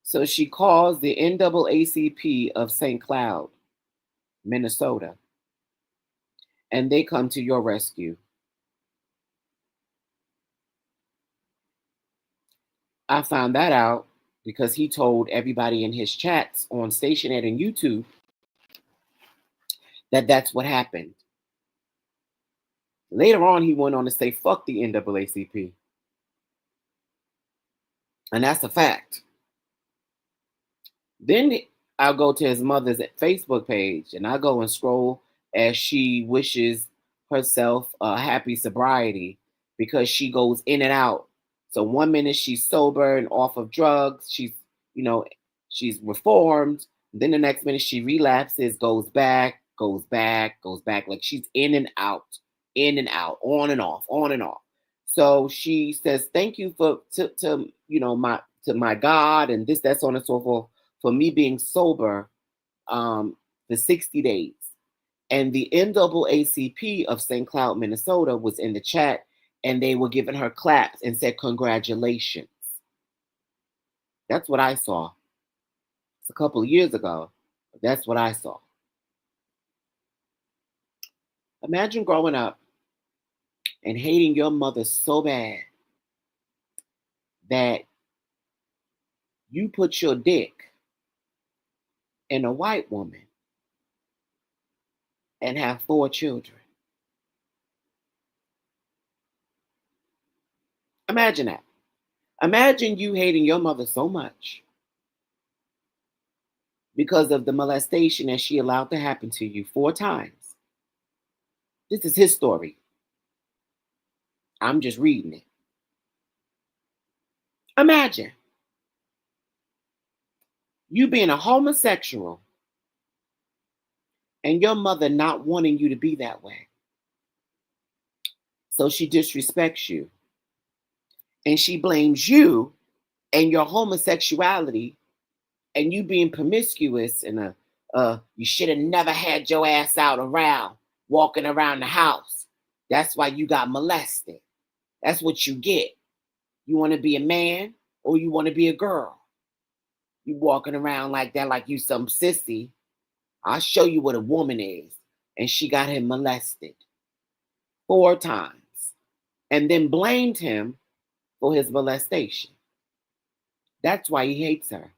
So she calls the NAACP of St. Cloud, Minnesota, and they come to your rescue. I found that out because he told everybody in his chats on Stationhead and YouTube that that's what happened. Later on, he went on to say, fuck the NAACP. And that's a fact. Then I'll go to his mother's Facebook page and I go and scroll as she wishes herself a happy sobriety because she goes in and out. So one minute she's sober and off of drugs, she's reformed. Then the next minute she relapses, goes back. Like she's in and out, on and off, on and off. So she says, thank you to my God and this, that's on and so forth for me being sober for 60 days. And the NAACP of St. Cloud, Minnesota was in the chat and they were giving her claps and said, congratulations. That's what I saw. It's a couple of years ago. But that's what I saw. Imagine growing up and hating your mother so bad that you put your dick in a white woman and have 4 children. Imagine that. Imagine you hating your mother so much because of the molestation that she allowed to happen to you 4 times. This is his story. I'm just reading it. Imagine you being a homosexual and your mother not wanting you to be that way. So she disrespects you. And she blames you and your homosexuality and you being promiscuous and you should have never had your ass out around, walking around the house. That's why you got molested. That's what you get. You want to be a man or you want to be a girl. You walking around like that, like you some sissy. I'll show you what a woman is. And she got him molested 4 times and then blamed him for his molestation. That's why he hates her.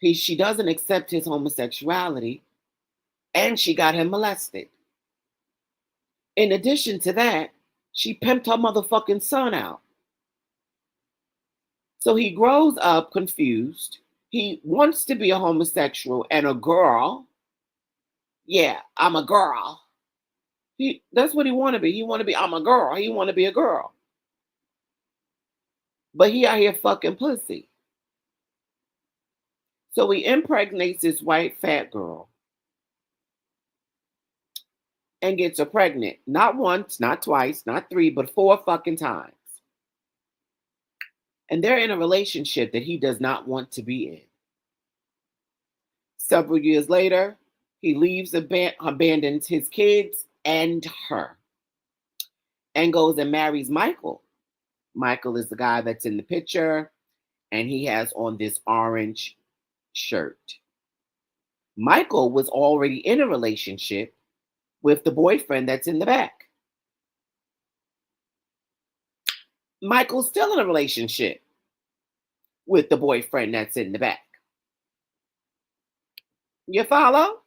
She doesn't accept his homosexuality and she got him molested. In addition to that, she pimped her motherfucking son out. So he grows up confused. He wants to be a homosexual and a girl. Yeah, I'm a girl. That's what he want to be. He want to be, I'm a girl. He want to be a girl. But he out here fucking pussy. So he impregnates this white fat girl and gets her pregnant. Not once, not twice, not 3, but 4 fucking times. And they're in a relationship that he does not want to be in. Several years later, he leaves, abandons his kids and her, and goes and marries Michael. Michael is the guy that's in the picture, and he has on this orange shirt. Michael was already in a relationship with the boyfriend that's in the back. Michael's still in a relationship with the boyfriend that's in the back. You follow?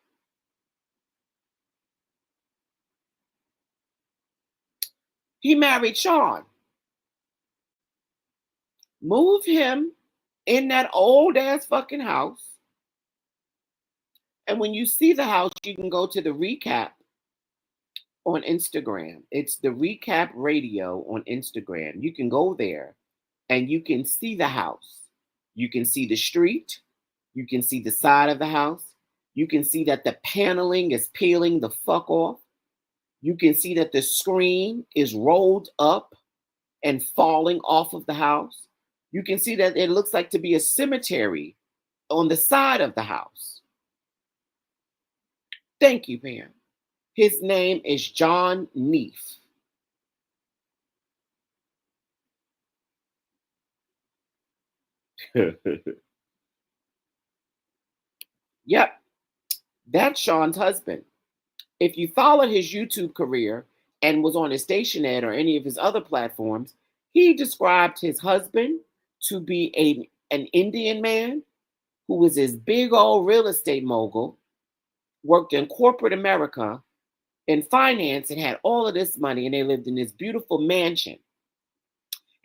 He married Sean. Move him in that old ass fucking house. And when you see the house, you can go to the recap on Instagram. It's the Recap Radio on Instagram. You can go there and you can see the house. You can see the street. You can see the side of the house. You can see that the paneling is peeling the fuck off. You can see that the screen is rolled up and falling off of the house. You can see that it looks like to be a cemetery on the side of the house. Thank you, Pam. His name is John Neef. Yep, that's Sean's husband. If you followed his YouTube career and was on his Stationette or any of his other platforms, he described his husband to be an Indian man who was this big old real estate mogul, worked in corporate America in finance and had all of this money, and they lived in this beautiful mansion.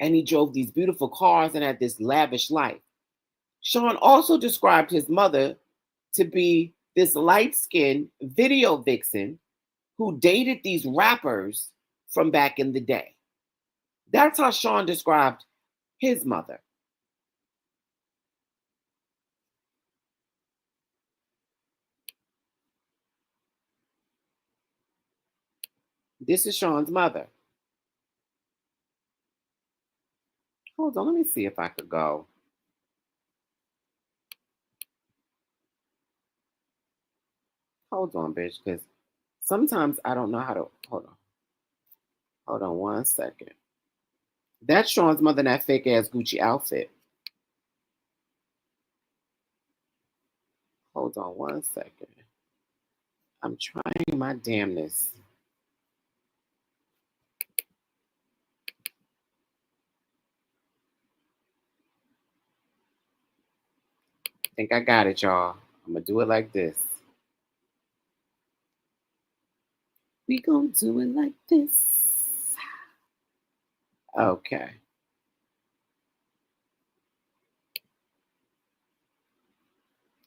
And he drove these beautiful cars and had this lavish life. Sean also described his mother to be this light-skinned video vixen who dated these rappers from back in the day. That's how Sean described his mother. This is Sean's mother. Hold on, let me see if I could go. Hold on, bitch, because sometimes I don't know how to. Hold on. Hold on 1 second. That's Sean's mother in that fake ass Gucci outfit. Hold on 1 second. I'm trying my damnness. I think I got it, y'all. I'm going to do it like this. We gonna do it like this. Okay.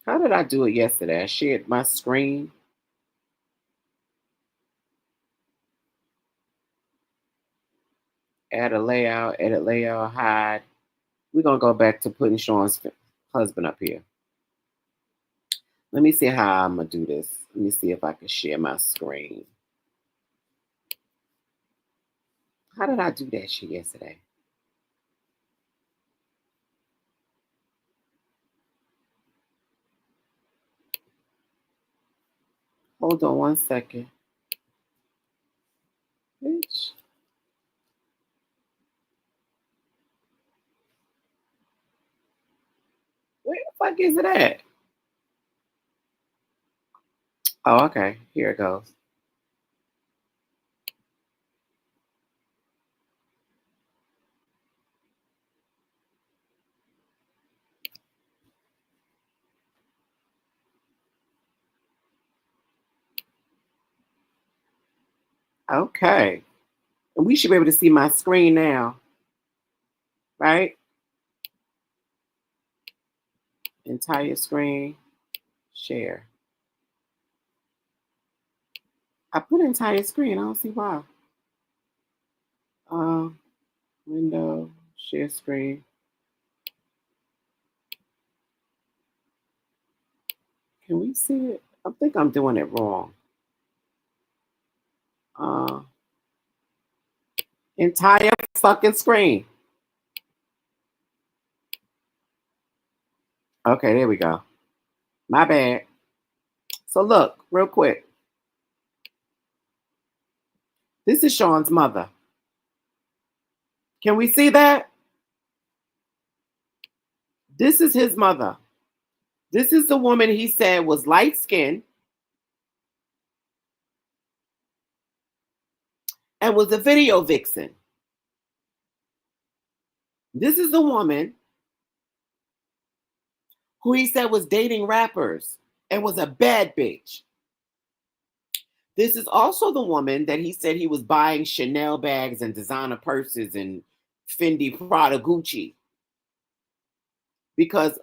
How did I do it yesterday? I shared my screen. Add a layout, edit layout, hide. We're gonna go back to putting Sean's husband up here. Let me see how I'm gonna do this. Let me see if I can share my screen. How did I do that shit yesterday? Hold on 1 second. Bitch. Where the fuck is it at? Oh, okay. Here it goes. Okay. And we should be able to see my screen now. Right? Entire screen. Share. I put entire screen. I don't see why. Window, share screen. Can we see it? I think I'm doing it wrong. Entire fucking screen. Okay, there we go. My bad. So look, real quick. This is Sean's mother. Can we see that? This is his mother. This is the woman he said was light skinned and was a video vixen. This is the woman who he said was dating rappers and was a bad bitch. This is also the woman that he said he was buying Chanel bags and designer purses and Fendi, Prada, Gucci. Because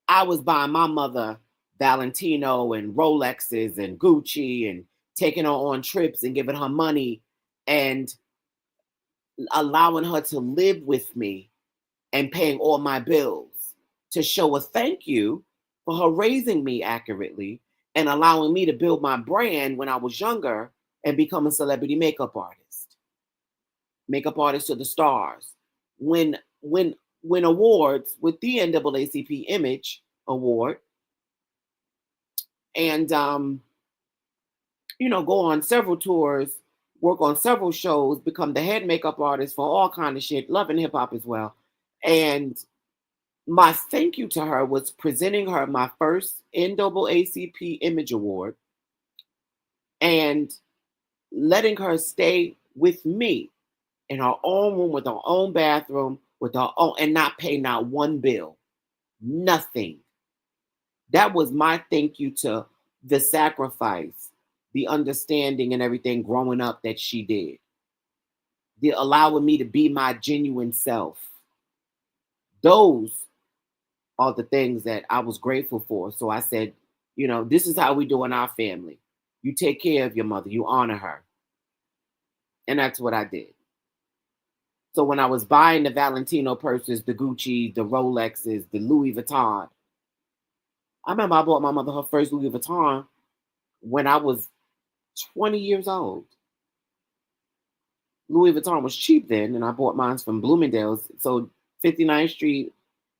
I was buying my mother Valentino and Rolexes and Gucci and taking her on trips and giving her money and allowing her to live with me and paying all my bills. to show a thank you for her raising me accurately and allowing me to build my brand when I was younger and become a celebrity makeup artist to the stars. When awards with the NAACP Image Award, and go on several tours, work on several shows, become the head makeup artist for all kind of shit, loving hip hop as well. And my thank you to her was presenting her my first NAACP Image Award and letting her stay with me in her own room with her own bathroom with her own and not pay not one bill. Nothing. That was my thank you to the sacrifice, the understanding and everything growing up that she did. The allowing me to be my genuine self. Those are the things that I was grateful for. So I said, this is how we do in our family. You take care of your mother, you honor her. And that's what I did. So when I was buying the Valentino purses, the Gucci, the Rolexes, the Louis Vuitton, I remember I bought my mother her first Louis Vuitton when I was 20 years old. Louis Vuitton was cheap then, and I bought mine from Bloomingdale's. So 59th Street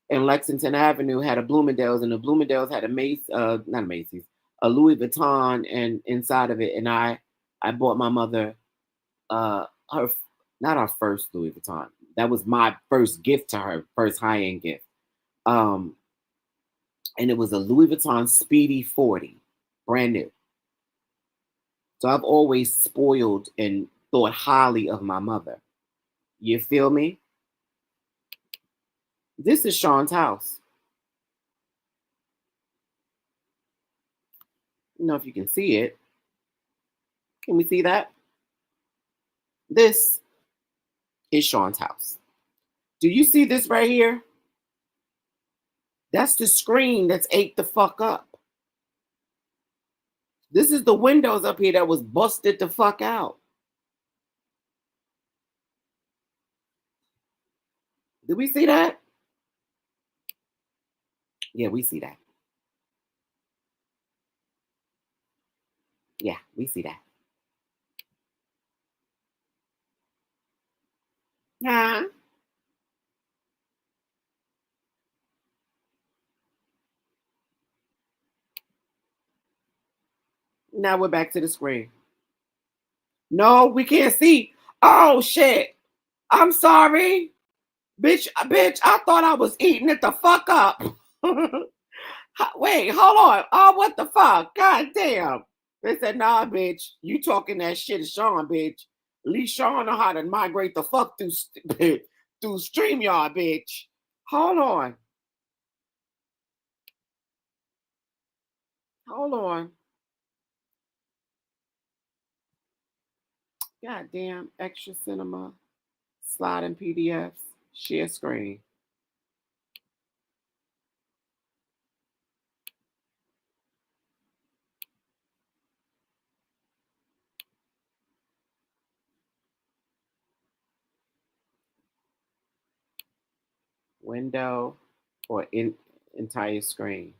and Lexington Avenue had a Bloomingdale's, and the Bloomingdale's had not a Macy's, a Louis Vuitton, and inside of it, and I bought my mother her not our first Louis Vuitton. That was my first gift to her, first high-end gift. And it was a Louis Vuitton Speedy 40, brand new. So I've always spoiled and thought highly of my mother. You feel me? This is Sean's house. I don't know if you can see it. Can we see that? This is Sean's house. Do you see this right here? That's the screen that's ate the fuck up. This is the windows up here that was busted the fuck out. Did we see that? Yeah, we see that. Yeah, we see that. Huh? Now we're back to the screen. No, we can't see. Oh shit. I'm sorry. Bitch, I thought I was eating it the fuck up. Wait, hold on. Oh, what the fuck? God damn. They said, nah, bitch, you talking that shit to Sean, bitch. At least Sean know how to migrate the fuck through StreamYard, bitch. Hold on. Hold on. God damn. Extra cinema. Sliding PDFs. Share screen. Window or entire screen.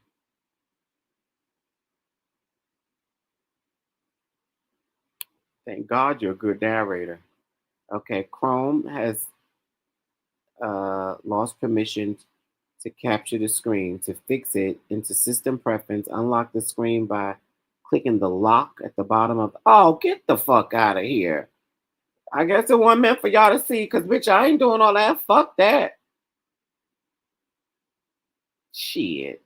Thank God you're a good narrator. Okay, Chrome has lost permission to capture the screen. To fix it, into System Preference, unlock the screen by clicking the lock at the bottom of. Oh, get the fuck out of here! I guess it wasn't meant for y'all to see, cause bitch, I ain't doing all that. Fuck that. Shit.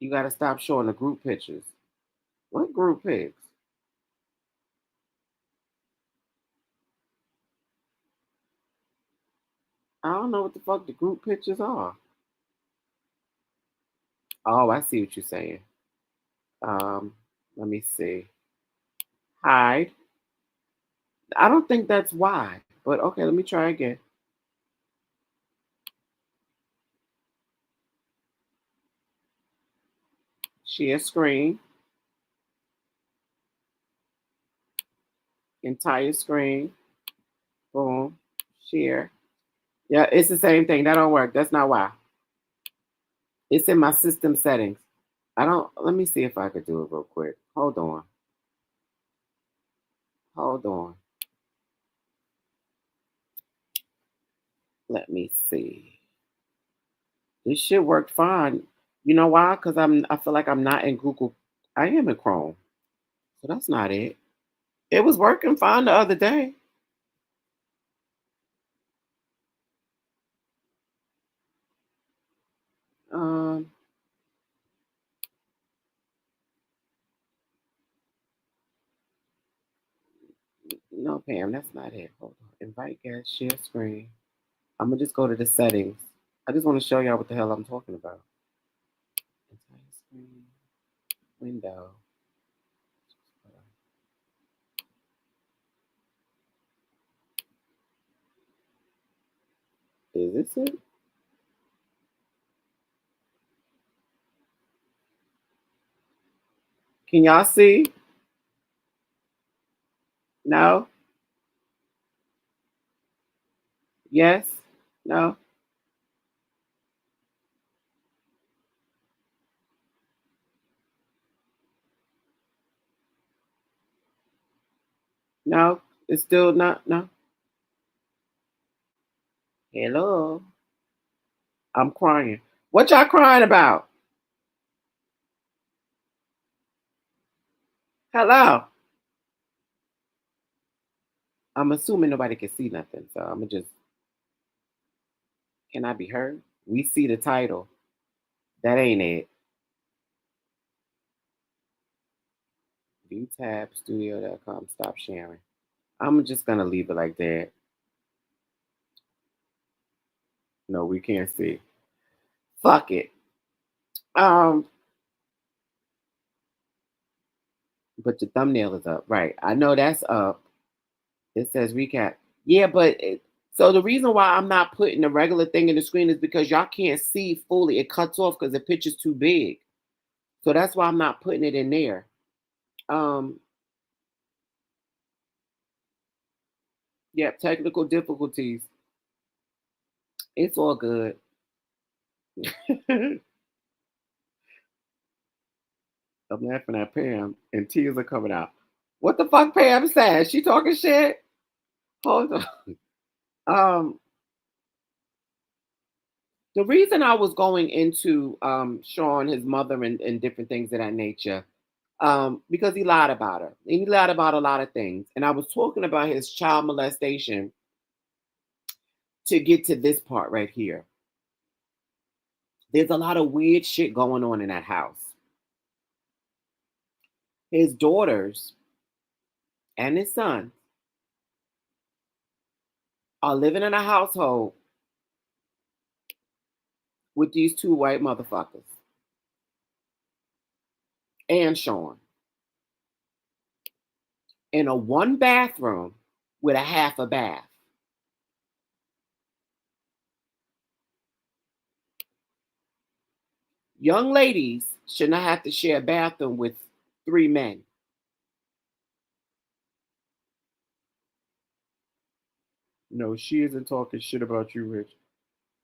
You gotta stop showing the group pictures. What group pics? I don't know what the fuck the group pictures are. Oh, I see what you're saying. Let me see. Hide. I don't think that's why, but okay, let me try again. Share screen. Entire screen. Boom. Share. Yeah, it's the same thing. That don't work. That's not why. It's in my system settings. I don't. Let me see if I could do it real quick. Hold on. Hold on. Let me see. This shit worked fine. You know why? Because I feel like I'm not in Google. I am in Chrome. So that's not it. It was working fine the other day. Um, no, Pam, that's not it. Hold on. Invite guest, share screen. I'm gonna just go to the settings. I just want to show y'all what the hell I'm talking about. Entire screen, window. Is this it? Can y'all see? No? Yes? No? No? It's still not? No? Hello? I'm crying. What y'all crying about? Hello? I'm assuming nobody can see nothing, so I'm gonna just. Can I be heard? We see the title. That ain't it. View tab, studio.com, stop sharing. I'm just gonna leave it like that. No, we can't see. Fuck it. Um, but the thumbnail is up. Right. I know that's up. It says recap. Yeah, but so the reason why I'm not putting the regular thing in the screen is because y'all can't see fully. It cuts off because the picture's too big. So that's why I'm not putting it in there. Um, yeah, technical difficulties. It's all good. I'm laughing at Pam and tears are coming out. What the fuck Pam said? She talking shit? Hold on. Um, the reason I was going into Sean, his mother, and different things of that nature, because he lied about her. And he lied about a lot of things. And I was talking about his child molestation to get to this part right here. There's a lot of weird shit going on in that house. His daughters and his son are living in a household with these two white motherfuckers and Sean in a one bathroom with a half a bath. Young ladies should not have to share a bathroom with three men. No, she isn't talking shit about you, Rich.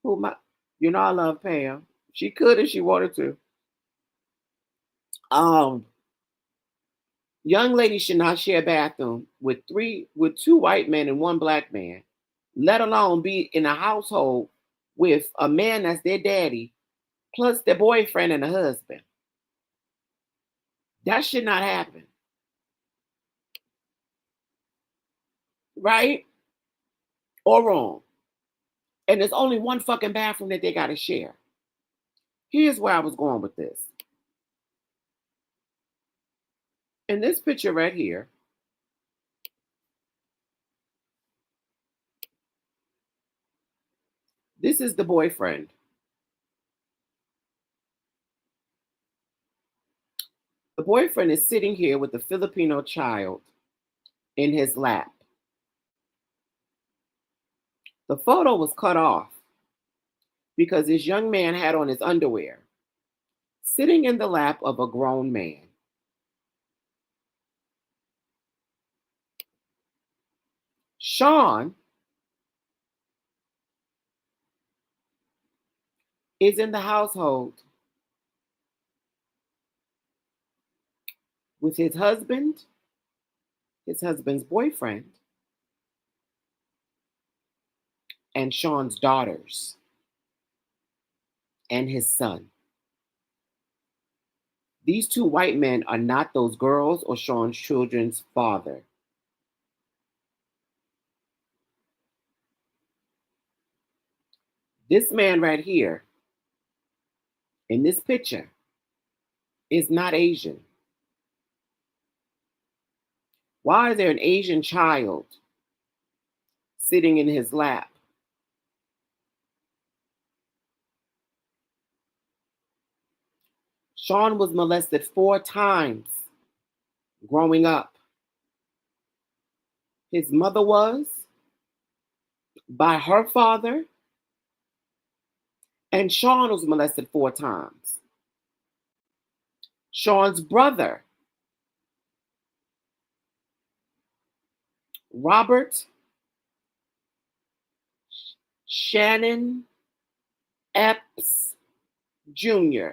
Who my you know I love Pam. She could if she wanted to. Um Young ladies should not share a bathroom with two white men and one black man, let alone be in a household with a man that's their daddy, plus their boyfriend and a husband. That should not happen. Right? Or wrong. And there's only one fucking bathroom that they gotta share. Here's where I was going with this. In this picture right here, this is the boyfriend. The boyfriend is sitting here with a Filipino child in his lap. The photo was cut off because this young man had on his underwear, sitting in the lap of a grown man. Sean is in the household with his husband's boyfriend, and Sean's daughters, and his son. These two white men are not those girls or Sean's children's father. This man right here, in this picture, is not Asian. Why is there an Asian child sitting in his lap? Sean was molested 4 times growing up. His mother was by her father, and Sean was molested 4 times. Sean's brother, Robert Shannon Epps Jr.,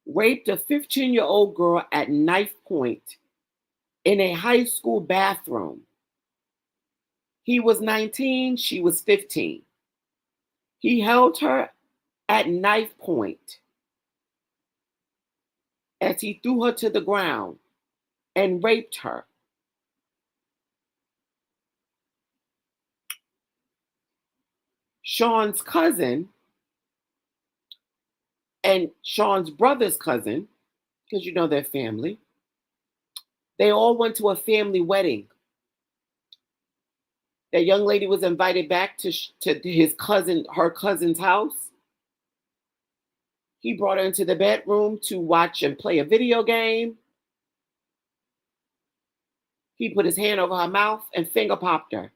raped a 15-year-old girl at knife point in a high school bathroom. He was 19, she was 15. He held her at knife point as he threw her to the ground and raped her. Sean's cousin and Sean's brother's cousin, because you know they're family, they all went to a family wedding. That young lady was invited back to her cousin's house. He brought her into the bedroom to watch and play a video game. He put his hand over her mouth and finger popped her.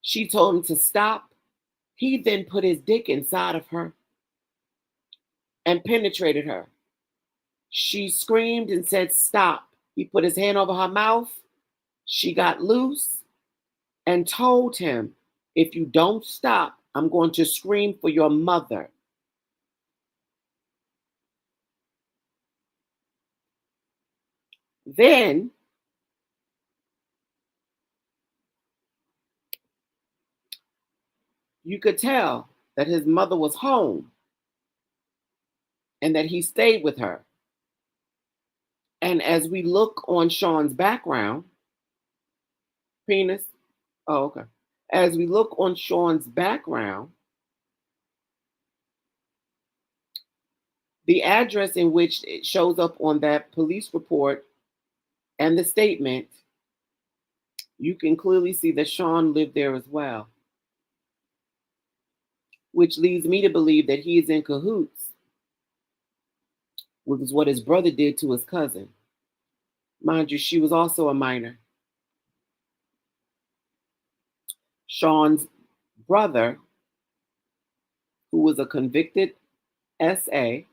She told him to stop. He then put his dick inside of her and penetrated her. She screamed and said, "Stop." He put his hand over her mouth. She got loose and told him, "If you don't stop, I'm going to scream for your mother." Then you could tell that his mother was home and that he stayed with her. And as we look on Sean's background, penis, oh, okay. As we look on Sean's background, the address in which it shows up on that police report and the statement, you can clearly see that Sean lived there as well, which leads me to believe that he is in cahoots with what his brother did to his cousin. Mind you, she was also a minor. Sean's brother, who was a convicted SA,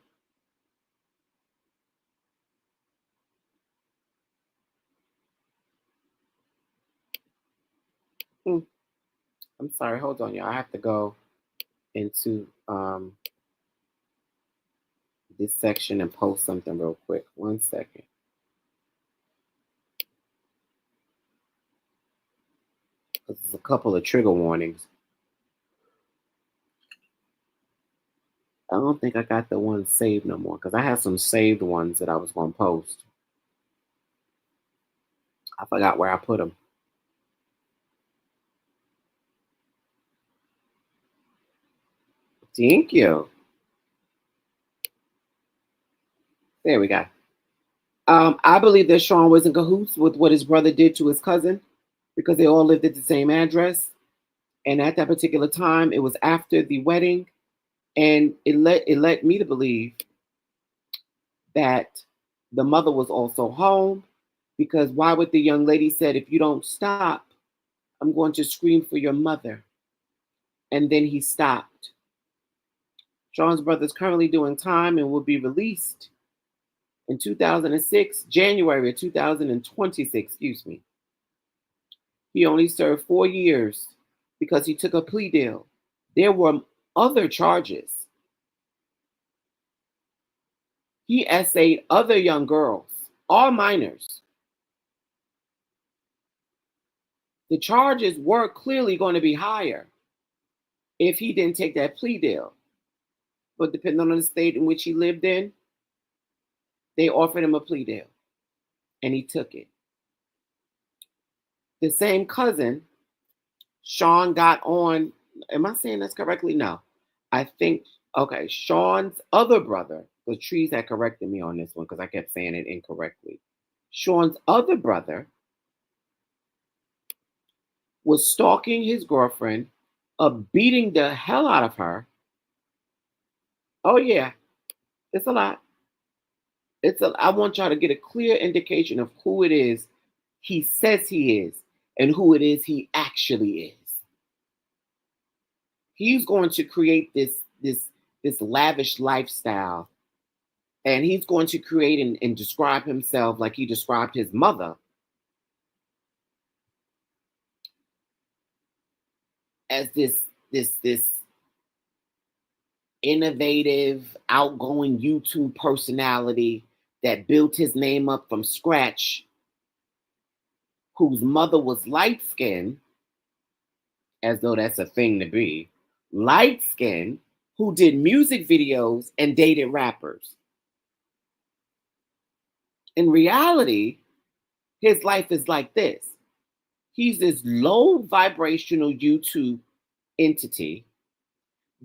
I'm sorry, hold on, y'all. I have to go into this section and post something real quick. 1 second. There's a couple of trigger warnings. I don't think I got the ones saved no more because I had some saved ones that I was going to post. I forgot where I put them. Thank you. There we go. I believe that Sean was in cahoots with what his brother did to his cousin because they all lived at the same address. And at that particular time, it was after the wedding. And it led me to believe that the mother was also home, because why would the young lady said, "If you don't stop, I'm going to scream for your mother." And then he stopped. Sean's brother is currently doing time and will be released in 2006, January of 2026, excuse me. He only served 4 years because he took a plea deal. There were other charges. He essayed other young girls, all minors. The charges were clearly going to be higher if he didn't take that plea deal. But depending on the state in which he lived in, they offered him a plea deal, and he took it. The same cousin, Sean, got on. Am I saying this correctly? No. I think, okay, Sean's other brother, Latrice had corrected me on this one because I kept saying it incorrectly. Sean's other brother was stalking his girlfriend, beating the hell out of her. Oh, yeah, it's a lot. I want y'all to get a clear indication of who it is he says he is and who it is he actually is. He's going to create this lavish lifestyle, and he's going to create and describe himself like he described his mother as this innovative, outgoing YouTube personality that built his name up from scratch, whose mother was light-skinned, as though that's a thing to be, light-skinned, who did music videos and dated rappers. In reality, his life is like this. He's this low vibrational YouTube entity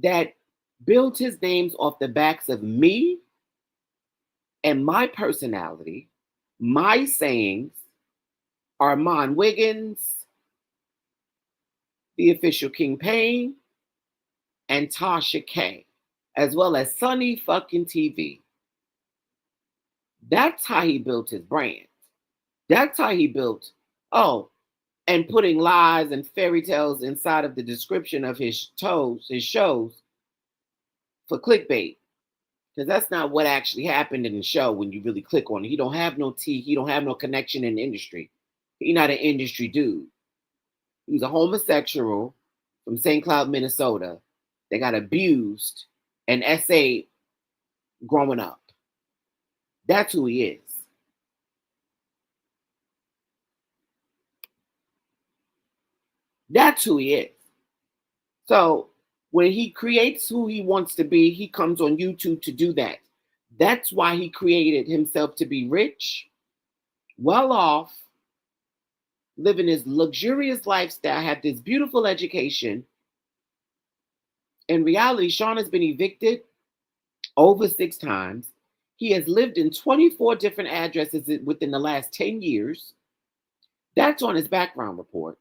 that built his names off the backs of me and my personality, my sayings, Armand Wiggins, the official King Payne, and Tasha K, as well as Sunny fucking TV. That's how he built his brand. That's how he built, and putting lies and fairy tales inside of the description of his shows for clickbait. Because that's not what actually happened in the show when you really click on it. He don't have no tea. He don't have no connection in the industry. He's not an industry dude. He's a homosexual from St. Cloud, Minnesota that got abused and essayed growing up. That's who he is. That's who he is. So when he creates who he wants to be, he comes on YouTube to do that. That's why he created himself to be rich, well off, living his luxurious lifestyle, have this beautiful education. In reality, Sean has been evicted over 6 times. He has lived in 24 different addresses within the last 10 years. That's on his background report.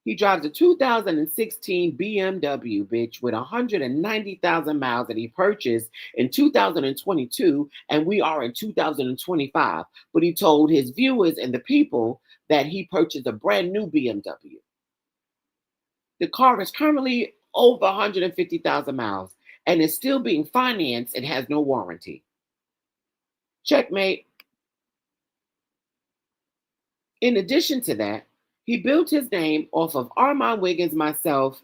He drives a 2016 BMW, bitch, with 190,000 miles that he purchased in 2022, and we are in 2025. But he told his viewers and the people that he purchased a brand new BMW. The car is currently over 150,000 miles and is still being financed and has no warranty. Checkmate. In addition to that, he built his name off of Armand Wiggins, myself.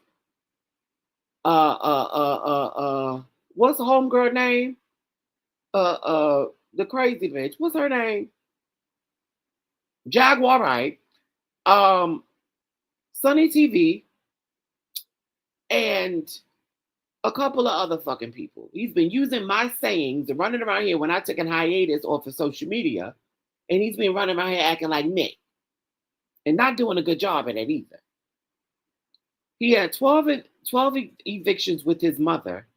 What's the homegirl name? The crazy bitch. What's her name? Jaguar, right? Sunny TV, and a couple of other fucking people. He's been using my sayings and running around here when I took a hiatus off of social media, and he's been running around here acting like me. And not doing a good job at it either. He had 12 evictions with his mother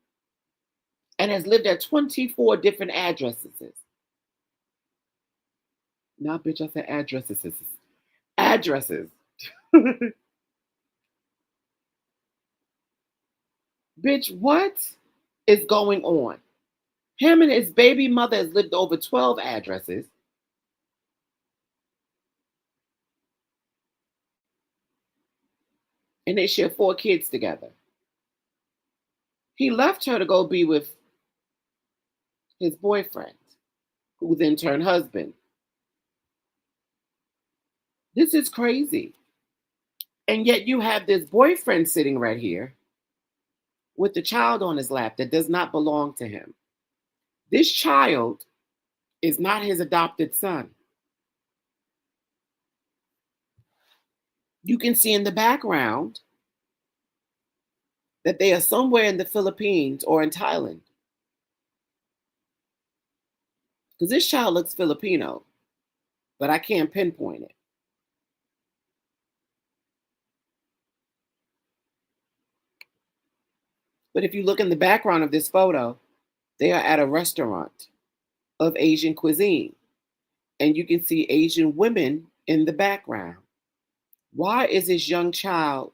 and has lived at 24 different addresses. Nah, bitch, I said addresses. Addresses. Bitch, what is going on? Him and his baby mother has lived over 12 addresses. And they share 4 kids together. He left her to go be with his boyfriend, who then turned husband. This is crazy. And yet you have this boyfriend sitting right here with the child on his lap that does not belong to him. This child is not his adopted son. You can see in the background that they are somewhere in the Philippines or in Thailand. Because this child looks Filipino, but I can't pinpoint it. But if you look in the background of this photo, they are at a restaurant of Asian cuisine. And you can see Asian women in the background. Why is this young child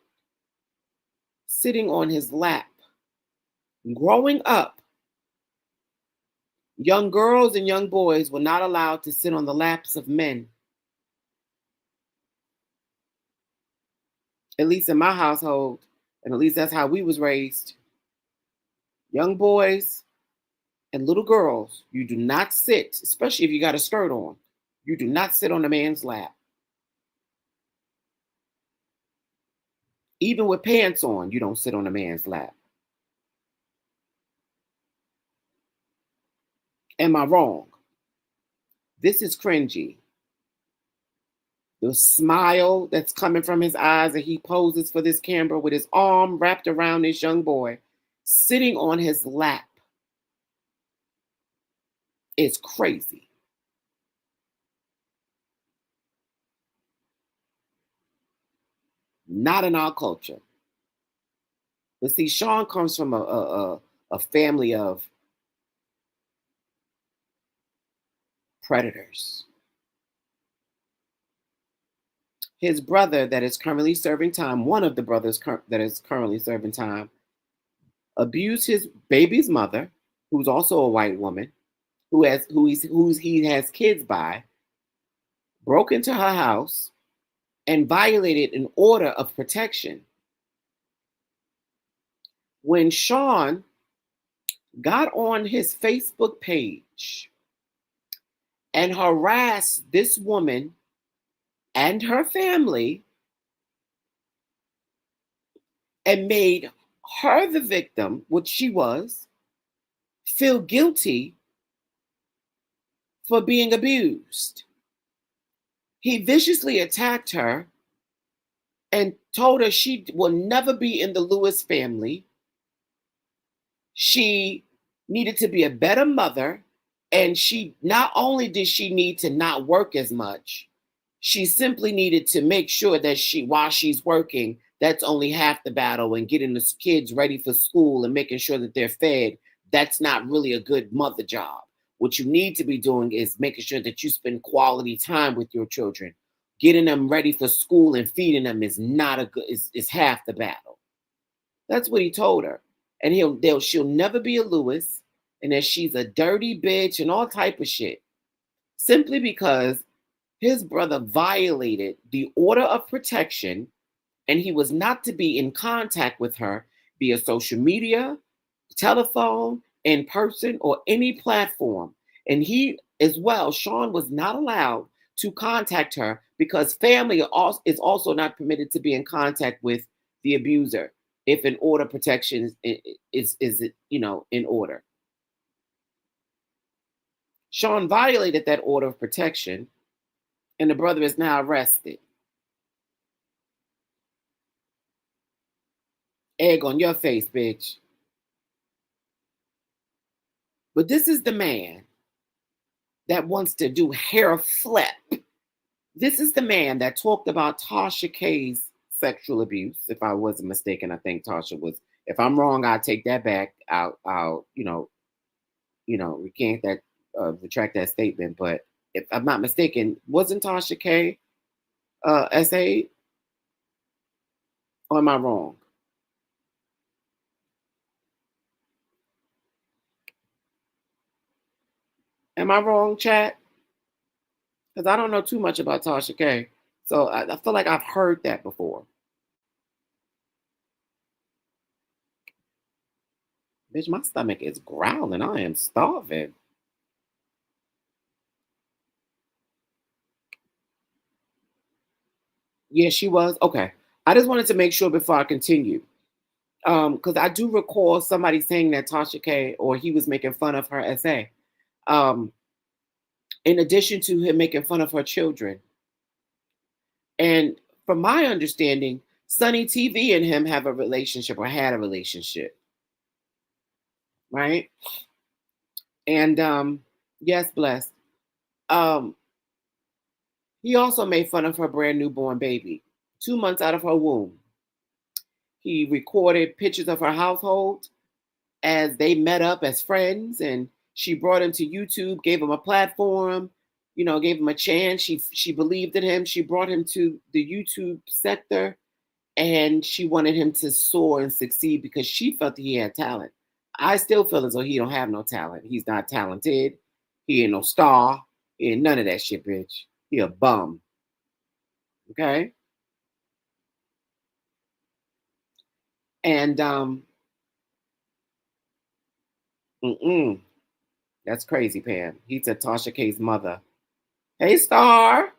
sitting on his lap? Growing up, young girls and young boys were not allowed to sit on the laps of men. At least in my household, and at least that's how we was raised. Young boys and little girls, you do not sit, especially if you got a skirt on, you do not sit on a man's lap. Even with pants on, you don't sit on a man's lap. Am I wrong? This is cringy. The smile that's coming from his eyes as he poses for this camera with his arm wrapped around this young boy sitting on his lap is crazy. Not in our culture. But see, Sean comes from a family of predators. His brother that is currently serving time, one of the brothers that is currently serving time, abused his baby's mother, who's also a white woman, who he has kids by, broke into her house and violated an order of protection. When Sean got on his Facebook page and harassed this woman and her family and made her the victim, which she was, feel guilty for being abused. He viciously attacked her and told her she will never be in the Lewis family. She needed to be a better mother, and she not only did she need to not work as much, she simply needed to make sure that while she's working, that's only half the battle, and getting the kids ready for school and making sure that they're fed, that's not really a good mother job. What you need to be doing is making sure that you spend quality time with your children. Getting them ready for school and feeding them is not a good, is half the battle. That's what he told her. And she'll never be a Lewis, and that she's a dirty bitch and all type of shit. Simply because his brother violated the order of protection, and he was not to be in contact with her via social media, telephone, in person, or any platform. And he as well, Sean was not allowed to contact her because family is also not permitted to be in contact with the abuser if an order of protection is in order. Sean violated that order of protection, and the brother is now arrested. Egg on your face, bitch. But this is the man that wants to do hair flip. This is the man that talked about Tasha K's sexual abuse. If I wasn't mistaken, I think Tasha was. If I'm wrong, I'll take that back. I'll retract that statement. But if I'm not mistaken, wasn't Tasha K SA? Or am I wrong? Am I wrong, chat? Because I don't know too much about Tasha K. So I feel like I've heard that before. Bitch, my stomach is growling. I am starving. Yeah, she was. Okay. I just wanted to make sure before I continue. Because I do recall somebody saying that Tasha K, or he was making fun of her essay. In addition to him making fun of her children. And from my understanding, Sunny TV and him have a relationship, or had a relationship, right? And yes, bless. Um, he also made fun of her brand newborn baby, 2 months out of her womb. He recorded pictures of her household as they met up as friends, and she brought him to YouTube, gave him a platform, gave him a chance. She believed in him. She brought him to the YouTube sector, and she wanted him to soar and succeed because she felt that he had talent. I still feel as though he don't have no talent. He's not talented. He ain't no star. He ain't none of that shit, bitch. He a bum. Okay? And that's crazy, Pam. He said Tasha K's mother. Hey, Star.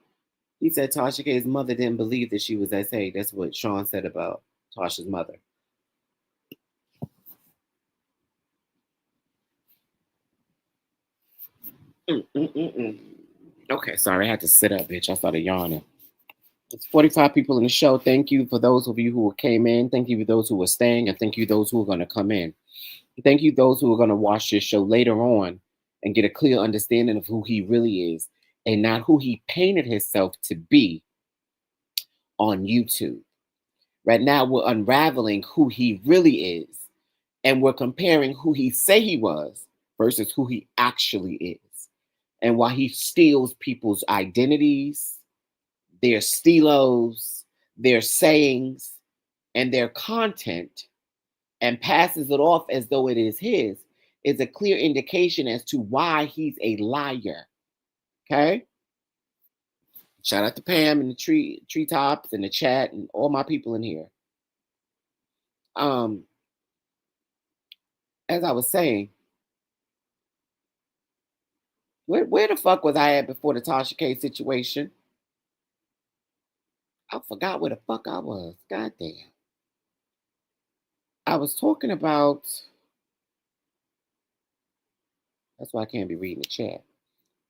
He said Tasha K's mother didn't believe that she was SA. That's what Sean said about Tasha's mother. Okay, sorry, I had to sit up, bitch. I started yawning. It's 45 people in the show. Thank you for those of you who came in. Thank you for those who are staying, and thank you those who are going to come in. Thank you those who are going to watch this show later on and get a clear understanding of who he really is and not who he painted himself to be on YouTube. Right now, we're unraveling who he really is, and we're comparing who he say he was versus who he actually is, and why he steals people's identities, their stilos, their sayings, and their content, and passes it off as though it is his, is a clear indication as to why he's a liar. Okay? Shout out to Pam and the treetops and the chat and all my people in here. As I was saying, where the fuck was I at before the Tasha K situation? I forgot where the fuck I was. Goddamn. I was talking about. That's why I can't be reading the chat.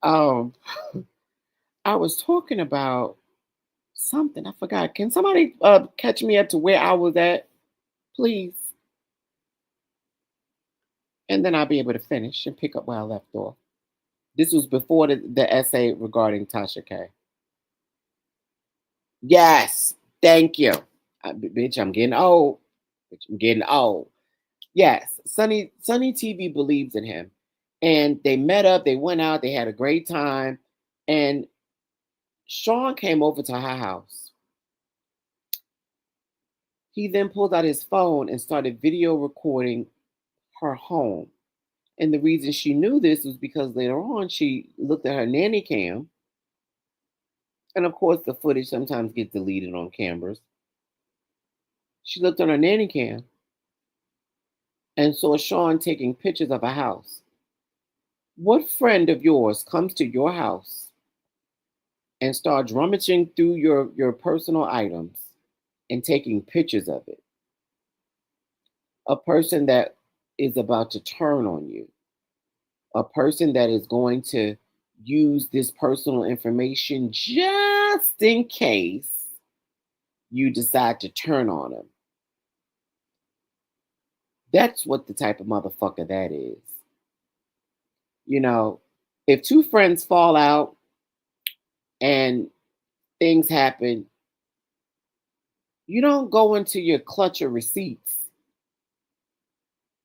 I was talking about something. I forgot. Can somebody catch me up to where I was at, please? And then I'll be able to finish and pick up where I left off. This was before the essay regarding Tasha K. Yes, thank you. Bitch, I'm getting old. Bitch, I'm getting old. Yes, Sunny TV believes in him. And they met up, they went out, they had a great time. And Sean came over to her house. He then pulled out his phone and started video recording her home. And the reason she knew this was because later on she looked at her nanny cam. And of course, the footage sometimes gets deleted on cameras. She looked on her nanny cam and saw Sean taking pictures of a house. What friend of yours comes to your house and starts rummaging through your personal items and taking pictures of it? A person that is about to turn on you. A person that is going to use this personal information just in case you decide to turn on them. That's what the type of motherfucker that is. If two friends fall out and things happen, you don't go into your clutch of receipts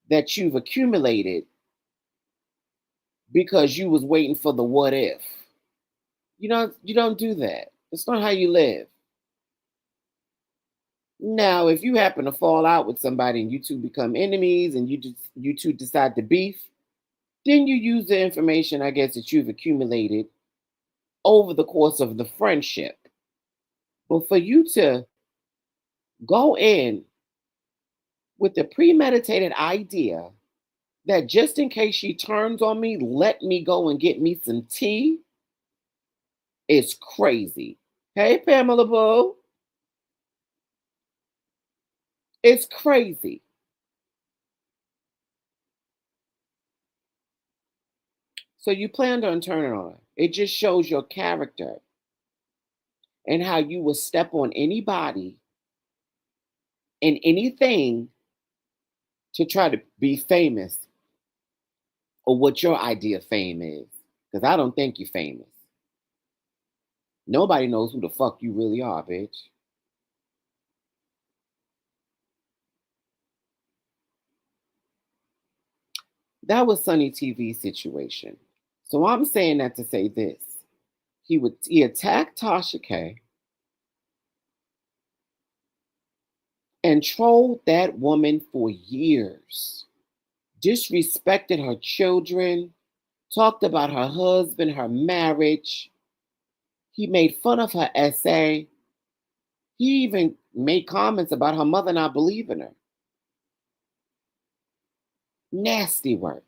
that you've accumulated because you was waiting for the what if. You don't do that. That's not how you live. Now, if you happen to fall out with somebody and you two become enemies and you two decide to beef, then you use the information, I guess, that you've accumulated over the course of the friendship. But for you to go in with the premeditated idea that just in case she turns on me, let me go and get me some tea, is crazy. Hey, Pamela Boo. It's crazy. So you planned on turning on her. It just shows your character and how you will step on anybody and anything to try to be famous or what your idea of fame is. Because I don't think you're famous. Nobody knows who the fuck you really are, bitch. That was Sunny TV's situation. So I'm saying that to say this. He attacked Tasha K and trolled that woman for years. Disrespected her children, talked about her husband, her marriage. He made fun of her essay. He even made comments about her mother not believing her. Nasty work.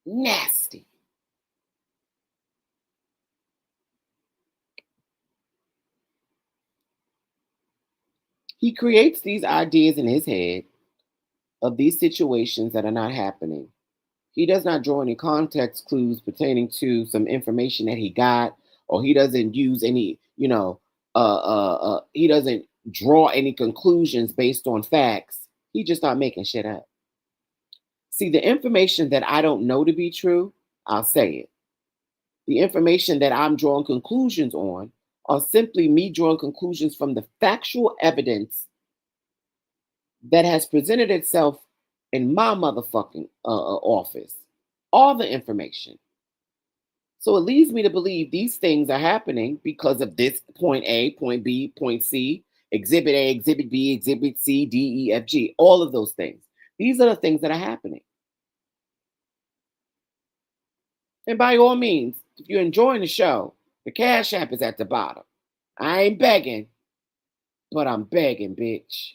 Nasty. He creates these ideas in his head of these situations that are not happening. He does not draw any context clues pertaining to some information that he got, or he doesn't use any, he doesn't draw any conclusions based on facts. He just start making shit up. See, the information that I don't know to be true, I'll say it. The information that I'm drawing conclusions on are simply me drawing conclusions from the factual evidence that has presented itself in my motherfucking office. All the information. So it leads me to believe these things are happening because of this point A, point B, point C, exhibit A, exhibit B, exhibit C, D, E, F, G, all of those things. These are the things that are happening. And by all means, if you're enjoying the show, the Cash App is at the bottom. I ain't begging, but I'm begging, bitch.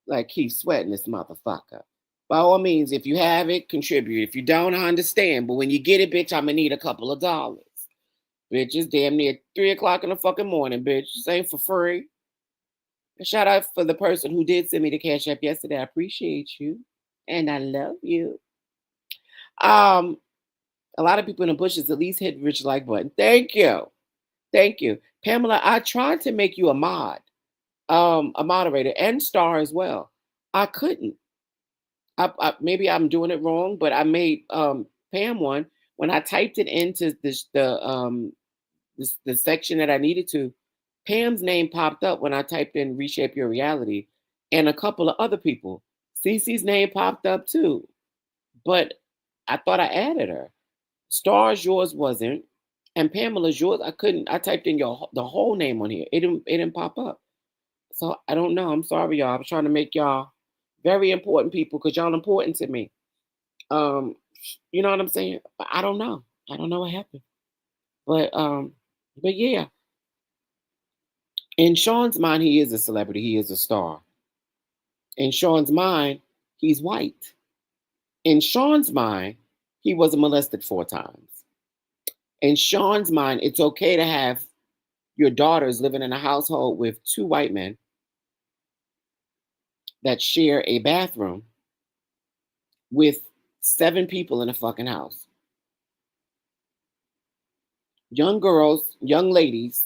Like, keep sweating this motherfucker. By all means, if you have it, contribute. If you don't, I understand. But when you get it, bitch, I'm going to need a couple of dollars. Bitch, it's damn near 3 o'clock in the fucking morning, bitch. This ain't for free. A shout out for the person who did send me the Cash App yesterday. I appreciate you. And I love you. A lot of people in the bushes at least hit the rich like button. Thank you. Thank you. Pamela, I tried to make you a moderator and star as well. I couldn't. Maybe I'm doing it wrong, but I made Pam one. When I typed it into the section that I needed to, Pam's name popped up when I typed in Reshape Your Reality, and a couple of other people. Cece's name popped up too, but I thought I added her. Stars, yours wasn't, and Pamela's yours. I couldn't. I typed in the whole name on here. It didn't pop up. So I don't know. I'm sorry, y'all. I was trying to make y'all very important people because y'all important to me. You know what I'm saying? I don't know. I don't know what happened. But yeah. In Sean's mind, he is a celebrity. He is a star. In Sean's mind, he's white. In Sean's mind, he was molested 4 times. In Sean's mind, it's okay to have your daughters living in a household with 2 white men that share a bathroom with 7 people in a fucking house. Young girls, young ladies,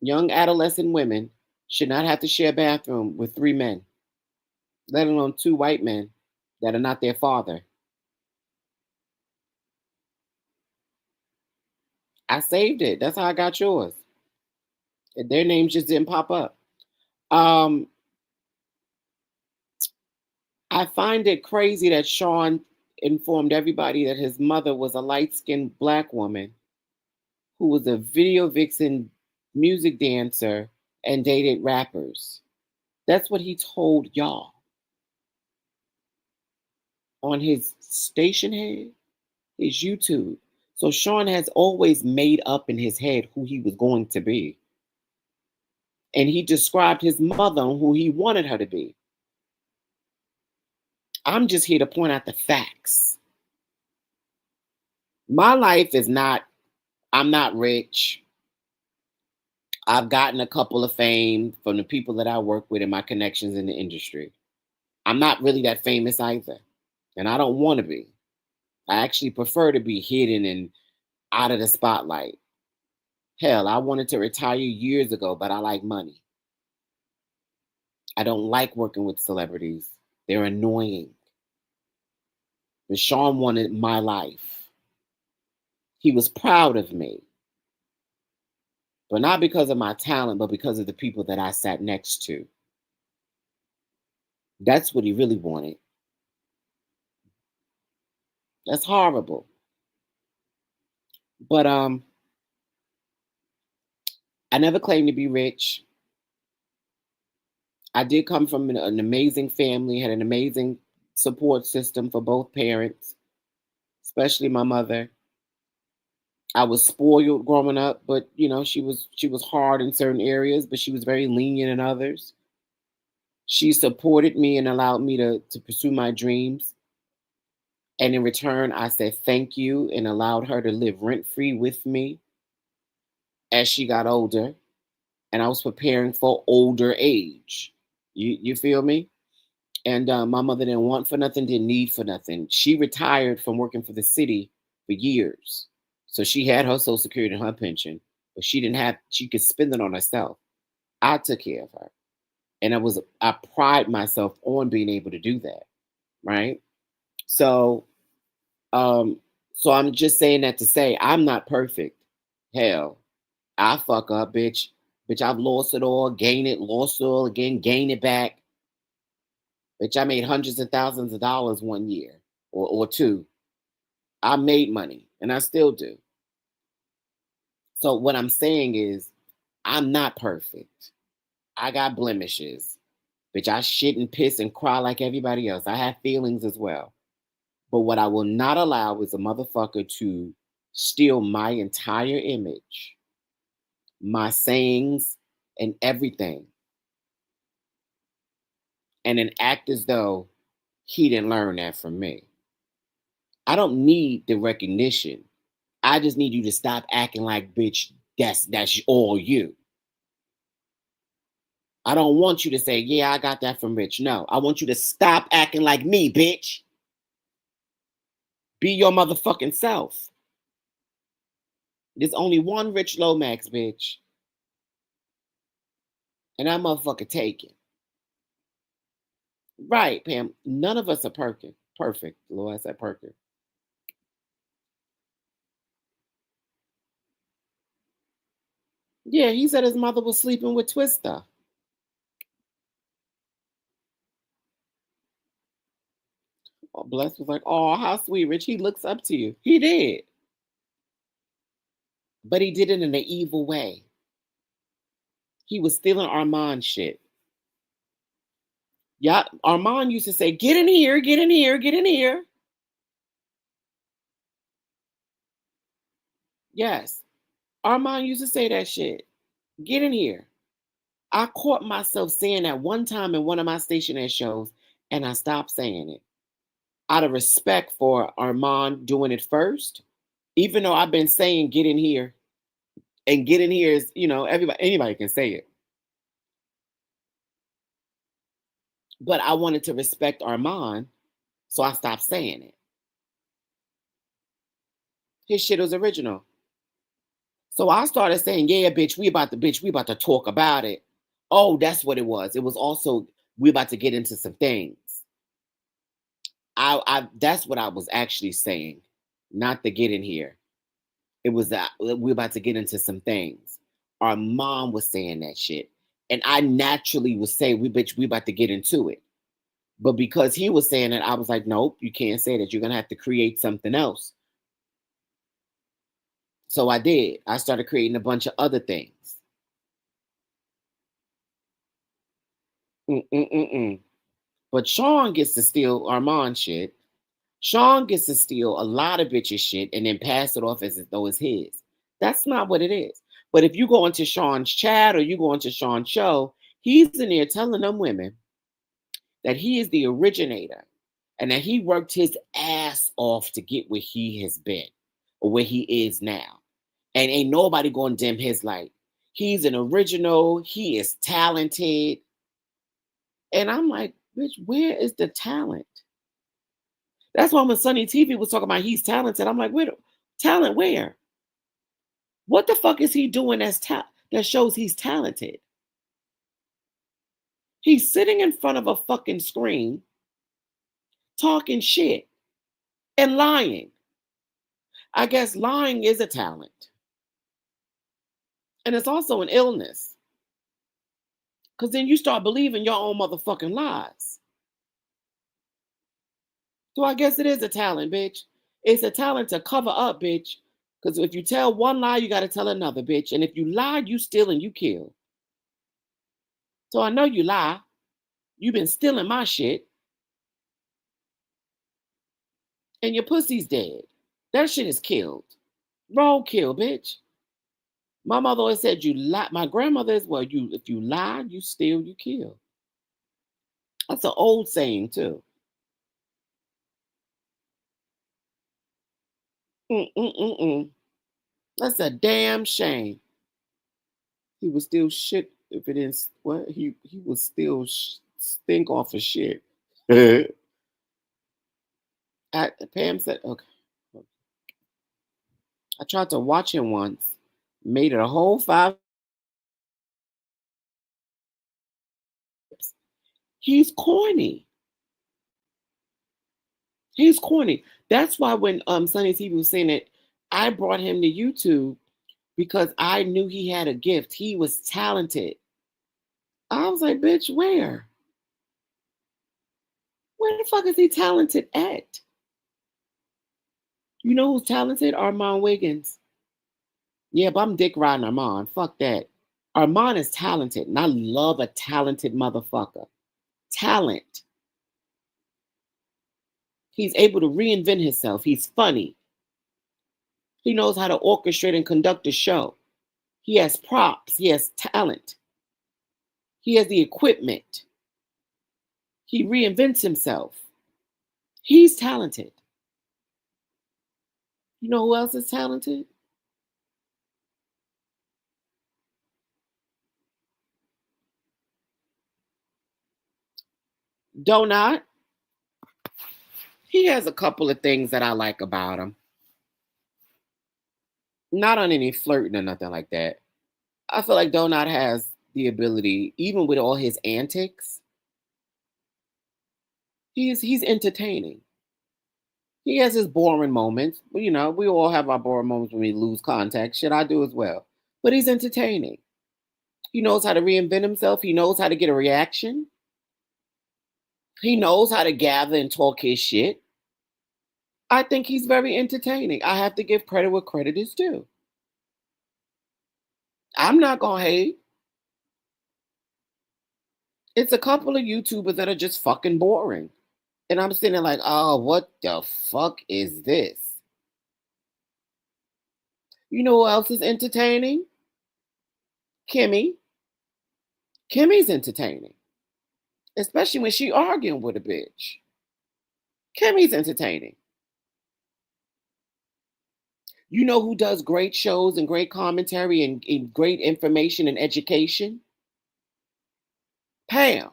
young adolescent women should not have to share a bathroom with 3 men, let alone 2 white men that are not their father. I saved it. That's how I got yours. Their names just didn't pop up. I find it crazy that Sean informed everybody that his mother was a light-skinned black woman who was a video vixen, music dancer, and dated rappers. That's what he told y'all on his station head, his YouTube. So Sean has always made up in his head who he was going to be. And he described his mother on who he wanted her to be. I'm just here to point out the facts. My life is not, I'm not rich. I've gotten a couple of fame from the people that I work with and my connections in the industry. I'm not really that famous either. And I don't want to be. I actually prefer to be hidden and out of the spotlight. Hell, I wanted to retire years ago, but I like money. I don't like working with celebrities. They're annoying. But Sean wanted my life. He was proud of me. But not because of my talent, but because of the people that I sat next to. That's what he really wanted. That's horrible. But I never claimed to be rich. I did come from an amazing family, had an amazing support system for both parents, especially my mother. I was spoiled growing up, but she was hard in certain areas, but she was very lenient in others. She supported me and allowed me to pursue my dreams. And in return, I said thank you and allowed her to live rent free with me as she got older. And I was preparing for older age. You feel me? And my mother didn't want for nothing, didn't need for nothing. She retired from working for the city for years. So she had her social security and her pension, but she could spend it on herself. I took care of her. And I pride myself on being able to do that. Right. So um, so I'm just saying that to say I'm not perfect. Hell, I fuck up, bitch. Bitch, I've lost it all, gain it, lost it all again, gain it back. Bitch, I made hundreds of thousands of dollars one year or two. I made money and I still do. So what I'm saying is I'm not perfect. I got blemishes. Bitch, I shit and piss and cry like everybody else. I have feelings as well. But what I will not allow is a motherfucker to steal my entire image, my sayings, and everything, and then act as though he didn't learn that from me. I don't need the recognition. I just need you to stop acting like bitch. That's all you. I don't want you to say, yeah, I got that from Rich. No, I want you to stop acting like me, bitch. Be your motherfucking self. There's only one Rich Lomax, bitch. And that motherfucker taken. Right, Pam. None of us are perfect. Perfect. Lord, I said perfect. Yeah, he said his mother was sleeping with Twister. Oh, Bless was like, oh, how sweet, Rich. He looks up to you. He did. But he did it in an evil way. He was stealing Armand shit. Yeah, Armand used to say, get in here, get in here, get in here. Yes. Armand used to say that shit. Get in here. I caught myself saying that one time in one of my stationary shows, and I stopped saying it. Out of respect for Armand doing it first, even though I've been saying get in here, and get in here is, anybody can say it. But I wanted to respect Armand, so I stopped saying it. His shit was original. So I started saying, yeah, bitch, we about to talk about it. Oh, that's what it was. It was also we about to get into some things. I that's what I was actually saying, not to get in here. It was that we're about to get into some things. Our mom was saying that shit. And I naturally was saying, we about to get into it. But because he was saying it, I was like, nope, you can't say that. You're gonna have to create something else. So I did. I started creating a bunch of other things. Mm-mm-mm-mm. But Sean gets to steal Armand shit. Sean gets to steal a lot of bitches shit and then pass it off as though it's his. That's not what it is. But if you go into Sean's chat or you go into Sean's show, he's in there telling them women that he is the originator and that he worked his ass off to get where he has been or where he is now. And ain't nobody going to dim his light. He's an original. He is talented. And I'm like, bitch, where is the talent? That's why when Sonny TV was talking about he's talented, I'm like, where talent where? What the fuck is he doing that shows he's talented? He's sitting in front of a fucking screen talking shit and lying. I guess lying is a talent. And it's also an illness. Because then you start believing your own motherfucking lies. So I guess it is a talent, bitch. It's a talent to cover up, bitch. Because if you tell one lie, you got to tell another, bitch. And if you lie, you steal and you kill. So I know you lie. You've been stealing my shit. And your pussy's dead. That shit is killed. Roadkill, bitch. My mother always said you lie. My grandmother is well, if you lie, you steal, you kill. That's an old saying too. Mm-mm-mm-mm. That's a damn shame. He was still shit if it didn't. What he was still stink off of shit. Pam said, okay. I tried to watch him once, made it a whole 5. He's corny. He's corny. That's why when Sonny TV was saying it, I brought him to YouTube because I knew he had a gift. He was talented. I was like, bitch, where? Where the fuck is he talented at? You know who's talented? Armand Wiggins. Yeah, but I'm dick riding Armand. Fuck that. Armand is talented, and I love a talented motherfucker. Talent. He's able to reinvent himself. He's funny. He knows how to orchestrate and conduct a show. He has props. He has talent. He has the equipment. He reinvents himself. He's talented. You know who else is talented? Donut. He has a couple of things that I like about him. Not on any flirting or nothing like that. I feel like Donut has the ability, even with all his antics, he's entertaining. He has his boring moments. You know, we all have our boring moments when we lose contact. Shit, I do as well. But he's entertaining. He knows how to reinvent himself. He knows how to get a reaction. He knows how to gather and talk his shit. I think he's very entertaining. I have to give credit where credit is due. I'm not gonna hate. It's a couple of YouTubers that are just fucking boring. And I'm sitting there like, oh, what the fuck is this? You know who else is entertaining? Kimmy. Kimmy's entertaining. Especially when she arguing with a bitch. Kimmy's entertaining. You know who does great shows and great commentary and great information and education? Pam.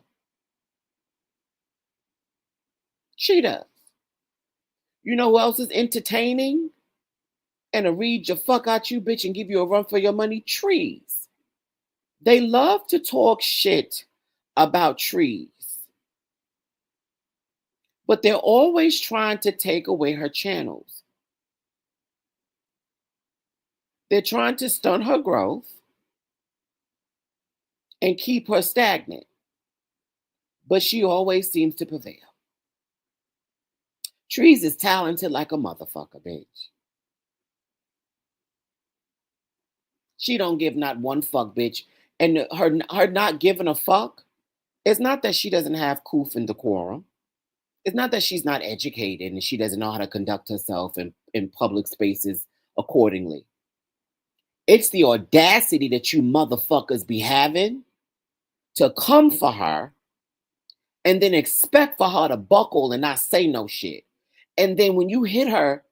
She does. You know who else is entertaining? And to read your fuck out you, bitch, and give you a run for your money? Trees. They love to talk shit about trees. But they're always trying to take away her channels. They're trying to stunt her growth and keep her stagnant. But she always seems to prevail. Trees is talented like a motherfucker, bitch. She don't give not one fuck, bitch. And her not giving a fuck, it's not that she doesn't have coof and decorum. It's not that she's not educated and she doesn't know how to conduct herself in public spaces accordingly. It's the audacity that you motherfuckers be having to come for her and then expect for her to buckle and not say no shit. And then when you hit her,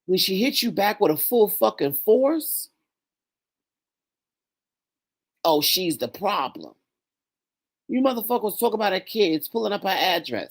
when she hits you back with a full fucking force, oh, she's the problem. You motherfuckers talk about her kids pulling up her address.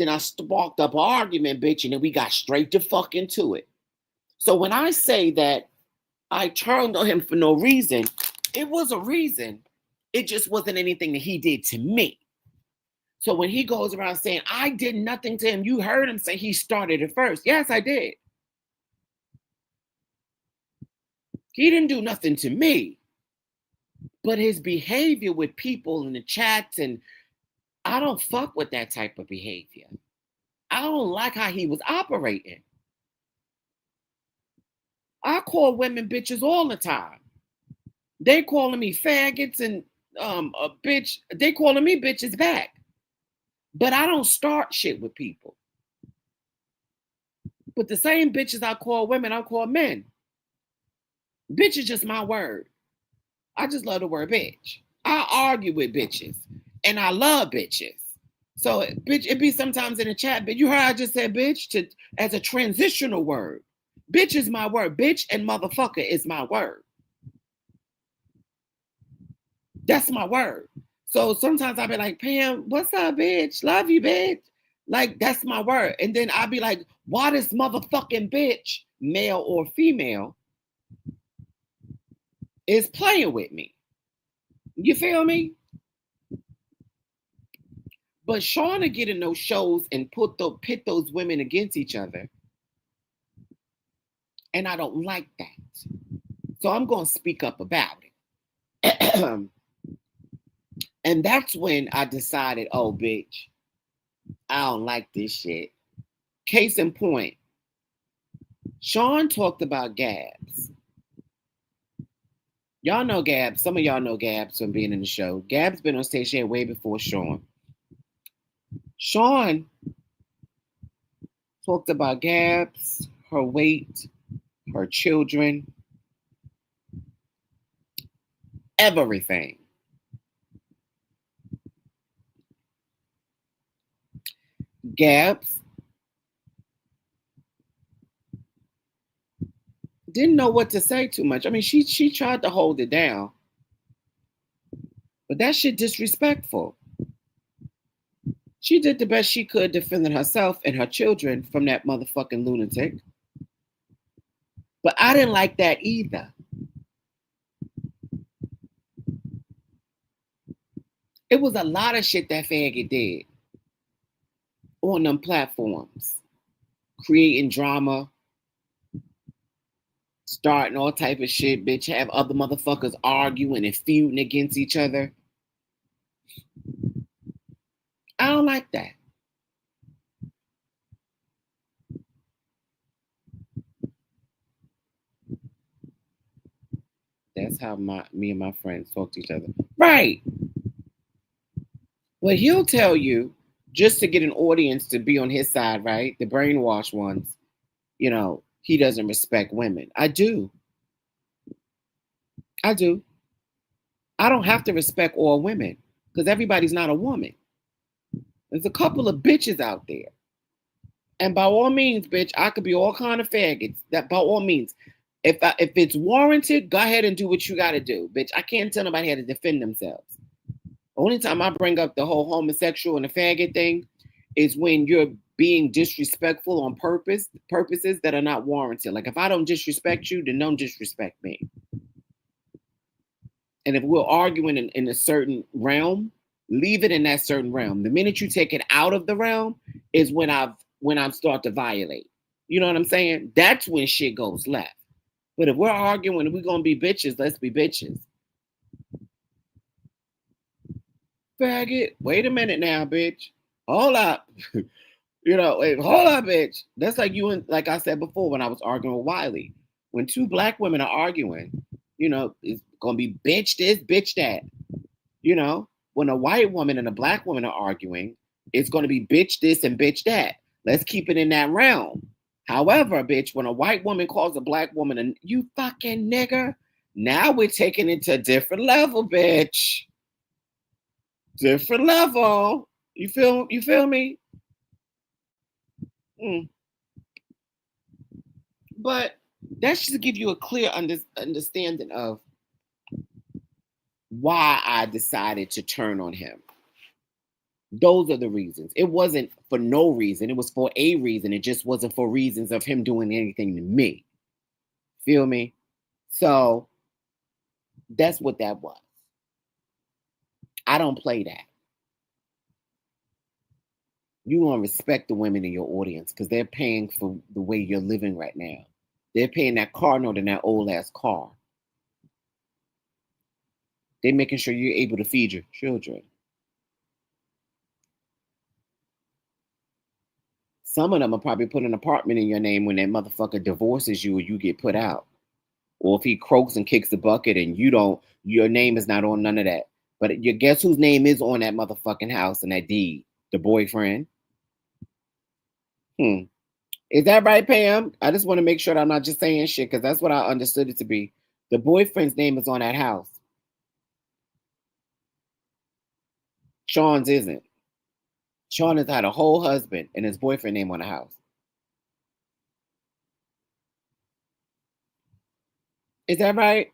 Then I sparked up an argument, bitch, and then we got straight to fucking to it. So when I say that I turned on him for no reason, it was a reason. It just wasn't anything that he did to me. So when he goes around saying, I did nothing to him, you heard him say he started it first. Yes, I did. He didn't do nothing to me. But his behavior with people in the chats, and I don't fuck with that type of behavior. I don't like how he was operating. I call women bitches all the time. They calling me faggots and a bitch. They calling me bitches back. But I don't start shit with people. But the same bitches I call women, I call men. Bitch is just my word. I just love the word bitch. I argue with bitches. And I love bitches. So bitch, it be sometimes in the chat, but you heard I just said bitch as a transitional word. Bitch is my word. Bitch and motherfucker is my word. That's my word. So sometimes I'll be like, Pam, what's up, bitch? Love you, bitch. Like, that's my word. And then I'll be like, why this motherfucking bitch, male or female, is playing with me? You feel me? But Sean to get in those shows and pit those women against each other. And I don't like that. So I'm going to speak up about it. And that's when I decided, oh, bitch, I don't like this shit. Case in point, Sean talked about Gabs. Y'all know Gabs. Some of y'all know Gabs from being in the show. Gabs been on stage here way before Sean. Sean talked about Gabs, her weight, her children, everything. Gabs didn't know what to say too much. I mean, she tried to hold it down, but that shit disrespectful. She did the best she could defending herself and her children from that motherfucking lunatic. But I didn't like that either. It was a lot of shit that faggot did on them platforms. Creating drama, starting all type of shit, bitch. Have other motherfuckers arguing and feuding against each other. I don't like that. That's how me and my friends talk to each other. Right. Well, he'll tell you just to get an audience to be on his side, right? The brainwashed ones, you know, he doesn't respect women. I do. I do. I don't have to respect all women because everybody's not a woman. There's a couple of bitches out there. And by all means, bitch, I could be all kind of faggots. That by all means, if it's warranted, go ahead and do what you got to do, bitch. I can't tell nobody how to defend themselves. Only time I bring up the whole homosexual and the faggot thing is when you're being disrespectful on purposes that are not warranted. Like if I don't disrespect you, then don't disrespect me. And if we're arguing in a certain realm, leave it in that certain realm. The minute you take it out of the realm is when I start to violate. You know what I'm saying? That's when shit goes left. But if we're arguing and we're gonna be bitches, let's be bitches. Faggot, wait a minute now, bitch. Hold up. You know, wait, hold up, bitch. That's like you and like I said before when I was arguing with Wiley. When two black women are arguing, you know, it's gonna be bitch this, bitch that. You know, when a white woman and a black woman are arguing, it's gonna be bitch this and bitch that. Let's keep it in that realm. However, bitch, when a white woman calls a black woman a you fucking nigger, now we're taking it to a different level, bitch. Different level. You feel me? But that's just to give you a clear understanding of why I decided to turn on him. Those are the reasons. It wasn't for no reason. It was for a reason. It just wasn't for reasons of him doing anything to me. Feel me? So that's what that was. I don't play that. You want to respect the women in your audience because they're paying for the way you're living right now. They're paying that car note in that old ass car. They're making sure you're able to feed your children. Some of them will probably put an apartment in your name when that motherfucker divorces you or you get put out. Or if he croaks and kicks the bucket and your name is not on none of that. But you guess whose name is on that motherfucking house and that deed? The boyfriend. Is that right, Pam? I just want to make sure that I'm not just saying shit because that's what I understood it to be. The boyfriend's name is on that house. Sean's isn't. Sean has had a whole husband and his boyfriend name on the house. Is that right?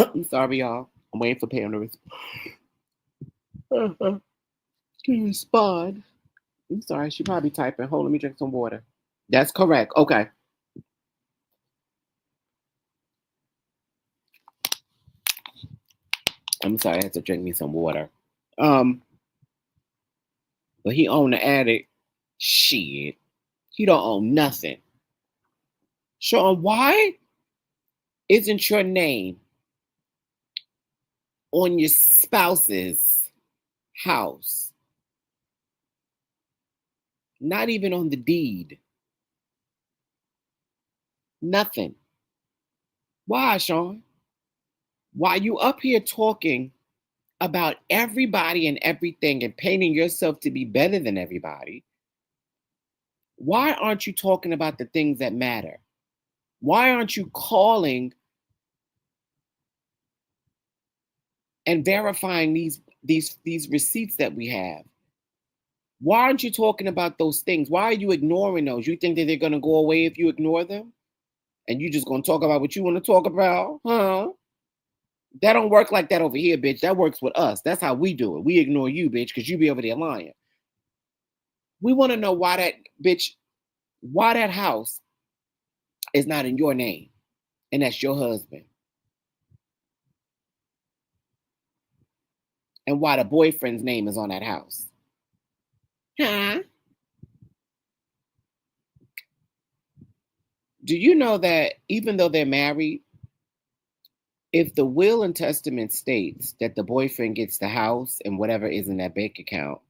I'm sorry, y'all. I'm waiting for Pam to respond. I'm sorry. She probably typing. Hold on, let me drink some water. That's correct. Okay. I'm sorry. I had to drink me some water. But he owned the attic. Shit. He don't own nothing. Sean, why isn't your name on your spouse's house? Not even on the deed. Nothing. Why, Sean? Why you up here talking about everybody and everything and painting yourself to be better than everybody? Why aren't you talking about the things that matter? Why aren't you calling and verifying these receipts that we have? Why aren't you talking about those things? Why are you ignoring those? You think that they're going to go away if you ignore them? And you just going to talk about what you want to talk about? Huh? That don't work like that over here, bitch. That works with us. That's how we do it. We ignore you, bitch, because you be over there lying. We want to know why that, bitch, why that house is not in your name. And that's your husband. And why the boyfriend's name is on that house. Huh? Do you know that even though they're married, if the will and testament states that the boyfriend gets the house and whatever is in that bank account,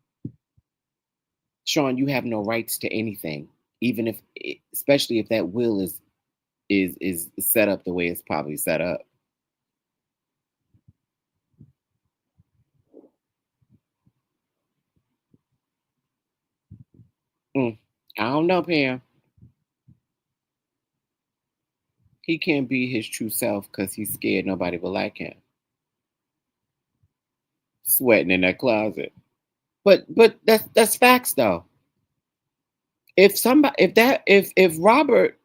Sean, you have no rights to anything, even if, especially if that will is set up the way it's probably set up. I don't know, Pam. He can't be his true self because he's scared nobody will like him. Sweating in that closet. But that's facts though. If Robert,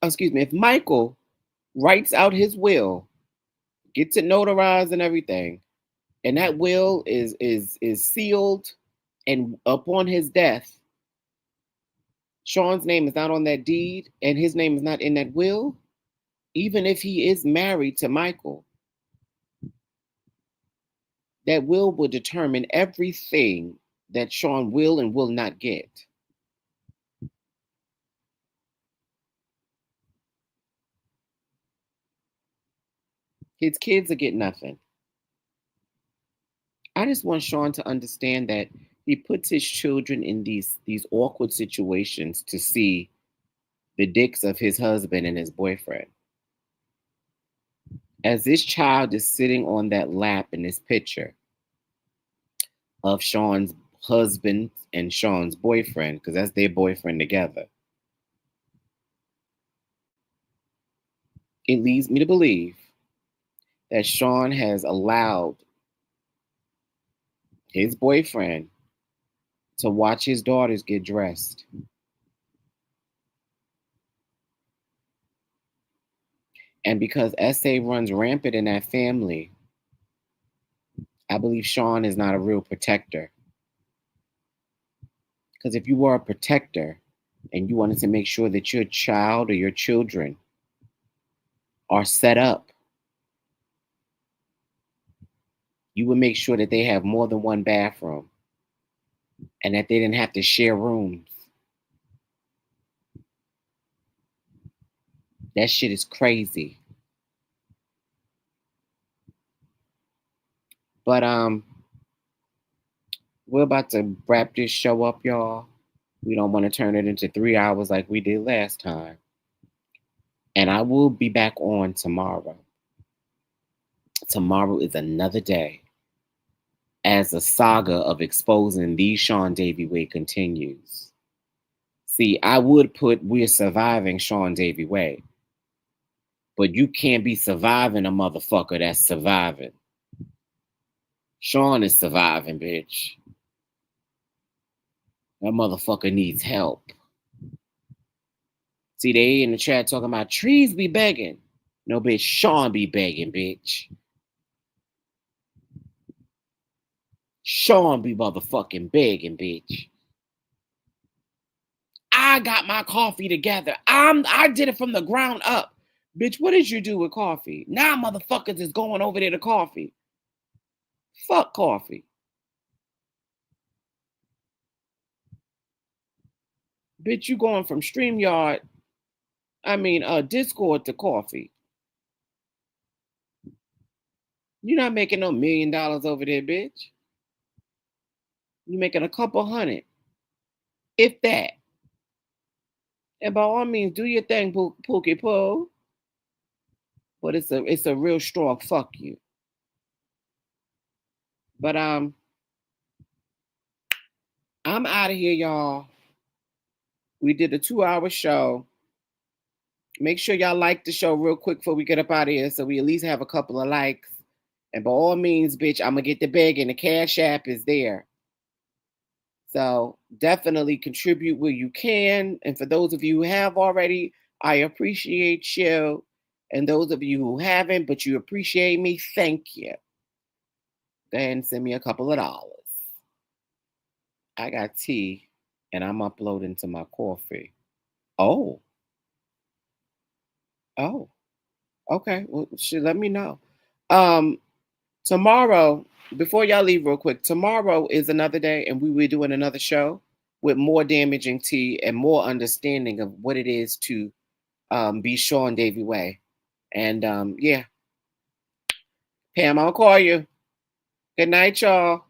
excuse me, if Michael writes out his will, gets it notarized and everything, and that will is sealed, and upon his death, Sean's name is not on that deed, and his name is not in that will, even if he is married to Michael, that will determine everything that Sean will and will not get. His kids will get nothing. I just want Sean to understand that he puts his children in these awkward situations to see the dicks of his husband and his boyfriend. As this child is sitting on that lap in this picture of Sean's husband and Sean's boyfriend, because that's their boyfriend together, it leads me to believe that Sean has allowed his boyfriend to watch his daughters get dressed. And because SA runs rampant in that family, I believe Sean is not a real protector. Because if you were a protector and you wanted to make sure that your child or your children are set up, you would make sure that they have more than one bathroom and that they didn't have to share rooms. That shit is crazy. But we're about to wrap this show up, y'all. We don't want to turn it into 3 hours like we did last time. And I will be back on tomorrow. Tomorrow is another day as the saga of exposing the SEANDAViIEWAY continues. See, I would put we're surviving SEANDAViIEWAY, but you can't be surviving a motherfucker that's surviving. Sean is surviving, bitch. That motherfucker needs help. See, they in the chat talking about trees be begging. No, bitch, Sean be begging, bitch. Sean be motherfucking begging, bitch. I got my coffee together. I did it from the ground up. Bitch, what did you do with coffee? Now motherfuckers is going over there to coffee. Fuck coffee. Bitch, you going from StreamYard, Discord to coffee. You're not making no $1 million over there, bitch. You're making a couple hundred. If that. And by all means, do your thing, Pookie Poo. But it's a real strong fuck you. But I'm out of here, y'all. We did a 2-hour show. Make sure y'all like the show real quick before we get up out of here, so we at least have a couple of likes. And by all means, bitch, I'm gonna get the bag, and the Cash App is there. So definitely contribute where you can. And for those of you who have already, I appreciate you. And those of you who haven't, but you appreciate me, thank you. Go ahead and send me a couple of dollars. I got tea, and I'm uploading to my coffee. Oh. Okay. Well, let me know. Tomorrow, before y'all leave real quick, tomorrow is another day, and we will be doing another show with more damaging tea and more understanding of what it is to be SEANDAViIEWAY. And yeah. Pam, I'll call you. Good night, y'all.